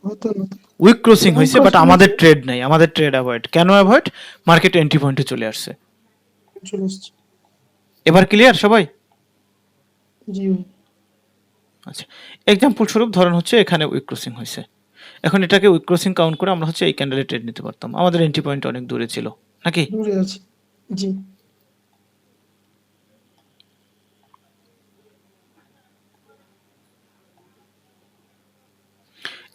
হতো না। উইক ক্রসিং Weak হয়েছে বাট crossing আমাদের হয়েছে। ট্রেড নাই, আমাদের ট্রেড অ্যাভয়েড। কেন অ্যাভয়েড? মার্কেট এন্ট্রি পয়েন্টে চলে আসছে। চলে এসেছে। এবার ক্লিয়ার সবাই? জি ভাই। আচ্ছা, এক্সাম্পল স্বরূপ ধরেন হচ্ছে এখানে উইক ক্রসিং হয়েছে, এখন এটাকে উইক ক্রসিং কাউন্ট করে আমরা হচ্ছে এই ক্যান্ডেলে ট্রেড নিতে পারতাম। আমাদের এন্ট্রি পয়েন্ট অনেক দূরে ছিল নাকি? দূরে আছে। জি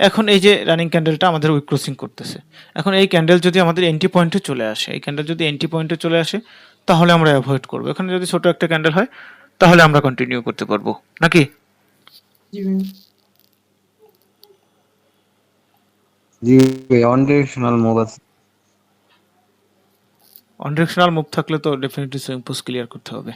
এখন এই যে রানিং ক্যান্ডেলটা আমাদের উইক ক্রসিং করতেছে, এখন এই ক্যান্ডেল যদি আমাদের এন্ট্রি পয়েন্টে চলে আসে, এই ক্যান্ডেল যদি এন্ট্রি পয়েন্টে চলে আসে তাহলে আমরা অ্যাভয়েড করবো। এখানে যদি ছোট একটা ক্যান্ডেল হয় তাহলে আমরা কন্টিনিউ করতে পারবো নাকি? জি ভাই। জি ভাই অন ডিরেকশনাল মুভ আছে। অন ডিরেকশনাল মুভ থাকলে তো ডেফিনেটলি সুইং পোস্ট ক্লিয়ার করতে হবে।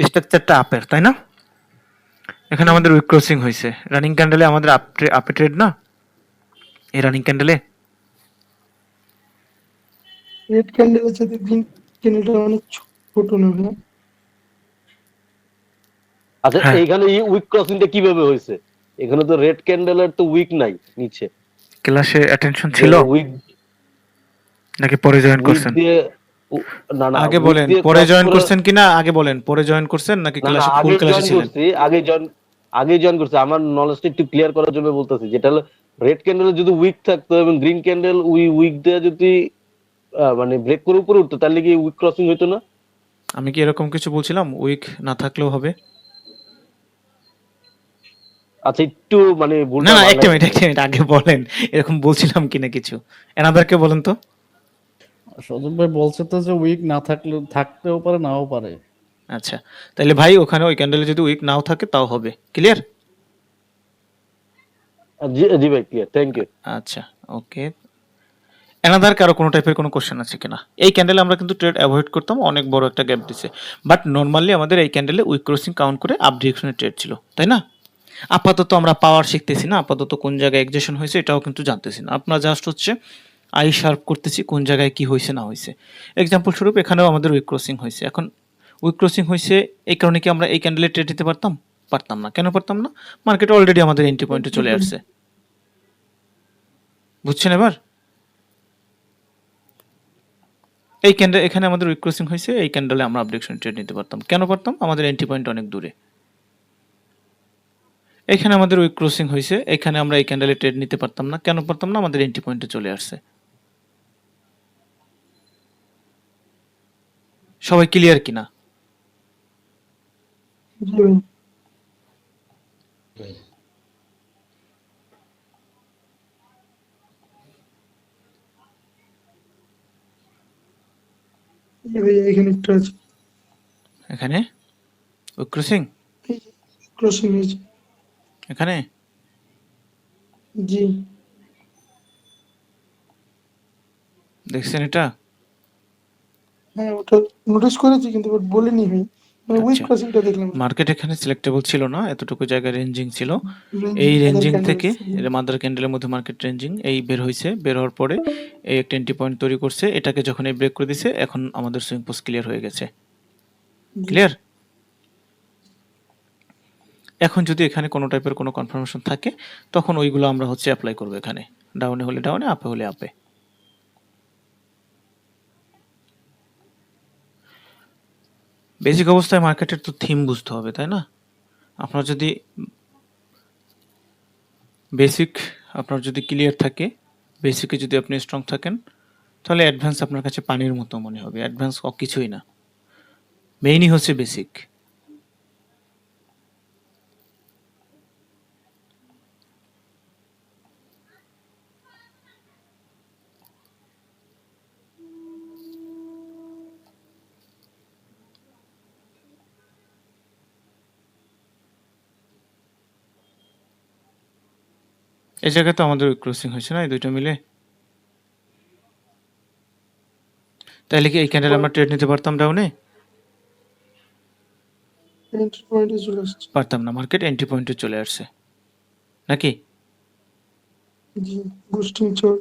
স্ট্রাকচারটা আপের, তাই না? এখানে আমাদের উইক ক্রসিং হয়েছে, রানিং ক্যান্ডেলে আমাদের আপে ট্রেড না এই রানিং ক্যান্ডেলে। রেড ক্যান্ডেলের সাথে গ্রিন ক্যান্ডেলটা অনেক ছোট না ভাই? আচ্ছা হ্যাঁ। এইখানে এই উইক ক্রসিংটা কিভাবে হয়েছে? এখানে তো রেড ক্যান্ডেলের তো উইক নাই নিচে। ক্লাসে অ্যাটেনশন ছিল উইক নাকি পরে জয়েন উইক করছেন? দিয়ে না না আগে weak বলেন দিয়ে পরে cross জয়েন করে- করছেন কিনা আগে বলেন, পরে জয়েন করছেন নাকি না না ক্লাসে ফুল আগে ক্লাসে জয়েন ছিলেন? করছি, আগে জয়েন করছি। আমার নলেজটা একটু ক্লিয়ার করার জন্য বলতেছি, যেটা হলো রেড ক্যান্ডেল যদি উইক থাকতো এবং গ্রিন ক্যান্ডেল উইক দিয়ে যদি মানে ব্রেক করে উপরে উঠতো তাহলে কি উইক ক্রসিং হতো না? আমি কি এরকম কিছু বলছিলাম? উইক না থাকলেও হবে? আচ্ছা একটু মানে না ভুলটা না, একটা বানাই- মিনিট একটা মিনিট, আগে বলেন এরকম বলছিলাম কিনা কিছু। এনাদারকে বলেন তো। সজীব ভাই বলছে তো যে উইক না থাকলে থাকতেও পারে নাও পারে। আচ্ছা, তাহলে ভাই ওখানে ওই ক্যান্ডেলে যদি উইক নাও থাকে তাও হবে। ক্লিয়ার? জি জি ভাই ক্লিয়ার, থ্যাংক ইউ। আচ্ছা ওকে। এনাদার কারো কোনো টাইপের কোনো কোশ্চেন আছে কিনা? এই ক্যান্ডেলে আমরা কিন্তু ট্রেড অ্যাভয়েড করতাম, অনেক বড় একটা গ্যাপ দিছে, বাট নর্মালি আমাদের এই ক্যান্ডেলে উইক ক্রসিং কাউন্ট করে আপ ডিরেকশনে ট্রেড ছিল, তাই না? আপাতত আমরা পাওয়ার শিখতেছি না, আপাতত কোন জায়গায় এক্সেশন হয়েছে এটাও কিন্তু জানতেছি না। আপনারা জাস্ট হচ্ছে আই শার্প করতেছি কোন জায়গায় কি হয়েছে না হয়েছে। এক্সাম্পল স্বরূপ এখানেও আমাদের উইক ক্রসিং হয়েছে। এখন উইক ক্রসিং হয়েছে এই কারণে কি আমরা এই ক্যান্ডেলে ট্রেড দিতে পারতাম? পারতাম না। কেন পারতাম না? মার্কেট অলরেডি আমাদের এন্ট্রি পয়েন্টে চলে আসছে। বুঝছেন এবার? এই ক্যান্ডেল এখানে আমাদের উইক ক্রসিং হয়েছে, এই ক্যান্ডেলে আমরা আপডেশন ট্রেড নিতে পারতাম। কেন পারতাম? আমাদের এন্ট্রি পয়েন্ট অনেক দূরে। এখানে আমাদের উইক ক্রসিং হয়েছে, এখানে আমরা এই ক্যান্ডেলে ট্রেড নিতে পারতাম না। কেন পারতাম না? আমাদের এন্ট্রি পয়েন্টে চলে আসছে। সবাই ক্লিয়ার কিনা? জি ভাই। জি ভাই, এখানে একটা আছে, এখানে উইক ক্রসিং, ক্রসিং হয়েছে। এখানে জি দেখছেন এটা? হ্যাঁ, ওটা নোটিস করেছি কিন্তু বাট বলিনি ভাই, মানে উইক আচ্ছা, ক্রসিংটা দেখলাম। মার্কেট এখানে সিলেক্টেবল ছিল না, এতটুকু জায়গায় রেঞ্জিং ছিল। Ranging, এই other রেঞ্জিং candles, থেকে মাদার ক্যান্ডেলের মধ্যে মার্কেট রেঞ্জিং এই বের হয়েছে, বের হওয়ার পরে এই একটা এন্ট্রি পয়েন্ট তৈরি করছে, এটাকে যখন এই ব্রেক করে দিছে এখন আমাদের সুইং পোস্ট ক্লিয়ার হয়ে গেছে। ক্লিয়ার? এখন যদি এখানে কোনো টাইপের কোনো কনফার্মেশন থাকে তখন ওইগুলো আমরা হচ্ছে অ্যাপ্লাই করব এখানে, ডাউনে হলে ডাউনে, আপে হলে আপে। বেসিক অবস্থায় মার্কেটের তো থিম বুঝতে হবে, তাই না? আপনার যদি বেসিক আপনার যদি ক্লিয়ার থাকে, বেসিকে যদি আপনি স্ট্রং থাকেন, তাহলে অ্যাডভান্স আপনার কাছে পানির মতো মনে হবে। অ্যাডভান্স কিছুই না, মেইনই হচ্ছে বেসিক। এই জায়গায় তো আমাদের ক্রসিং হয়েছে না এই দুইটা মিলে, তাহলে কি এই ক্যান্ডেল আমরা ট্রেড নিতে পারতাম ডাউনে? এন্ট্রি পয়েন্টে চলে আসছে। পারতাম না, মার্কেট এন্ট্রি পয়েন্টে চলে আসছে নাকি? জি, বুস্টিং চোর।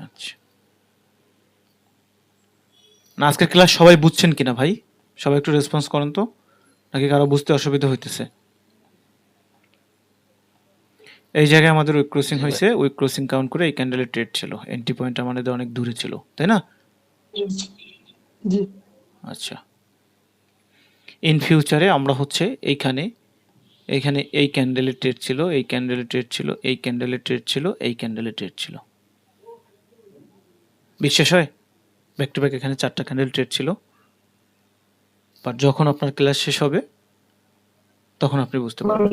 আচ্ছা, না আজকের ক্লাস সবাই বুঝছেন কিনা ভাই? সবাই একটু রেসপন্স করেন তো, নাকি কারো বুঝতে অসুবিধা হইতেছে? এই জায়গায় আমাদের উইক ক্রসিং হয়েছে, উইক ক্রসিং কাউন্ট করে এই ক্যান্ডেলের ট্রেড ছিল, এন্ট্রি পয়েন্ট আমাদের অনেক দূরে ছিল, তাই না? জি আচ্ছা, ইন ফিউচারে আমরা হচ্ছে এইখানে এইখানে এই ক্যান্ডেলের ট্রেড ছিল, এই ক্যান্ডেলের ট্রেড ছিল, এই ক্যান্ডেলের ট্রেড ছিল, এই ক্যান্ডেলের ট্রেড ছিল। বিশ্বাস হয়? ব্যাক টু ব্যাক এখানে 4টা ক্যান্ডেল ট্রেড ছিল। বাট যখন আপনার ক্লাস শেষ হবে তখন আপনি বুঝতে পারবেন।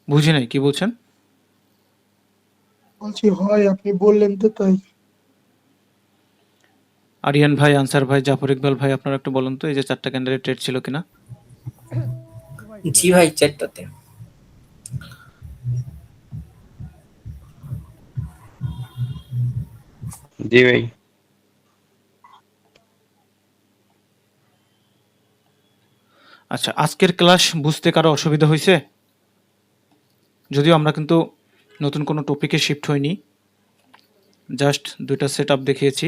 বুঝি নাই, কি বলছেন? বলছি হয়, আপনি বললেন তো তাই। আরিয়ান ভাই, আনসার ভাই, জাফর ইকবাল ভাই, আপনারা একটু বলুন তো এই যে 4টা ক্যান্ডেলের ট্রেড ছিল কিনা? জি ভাই, চারটাতে। জি ভাই। আচ্ছা, আজকের ক্লাস বুঝতে কারো অসুবিধা হয়েছে? যদিও আমরা কিন্তু নতুন কোনো টপিকে শিফট হইনি, জাস্ট দুইটা সেট আপ দেখিয়েছি।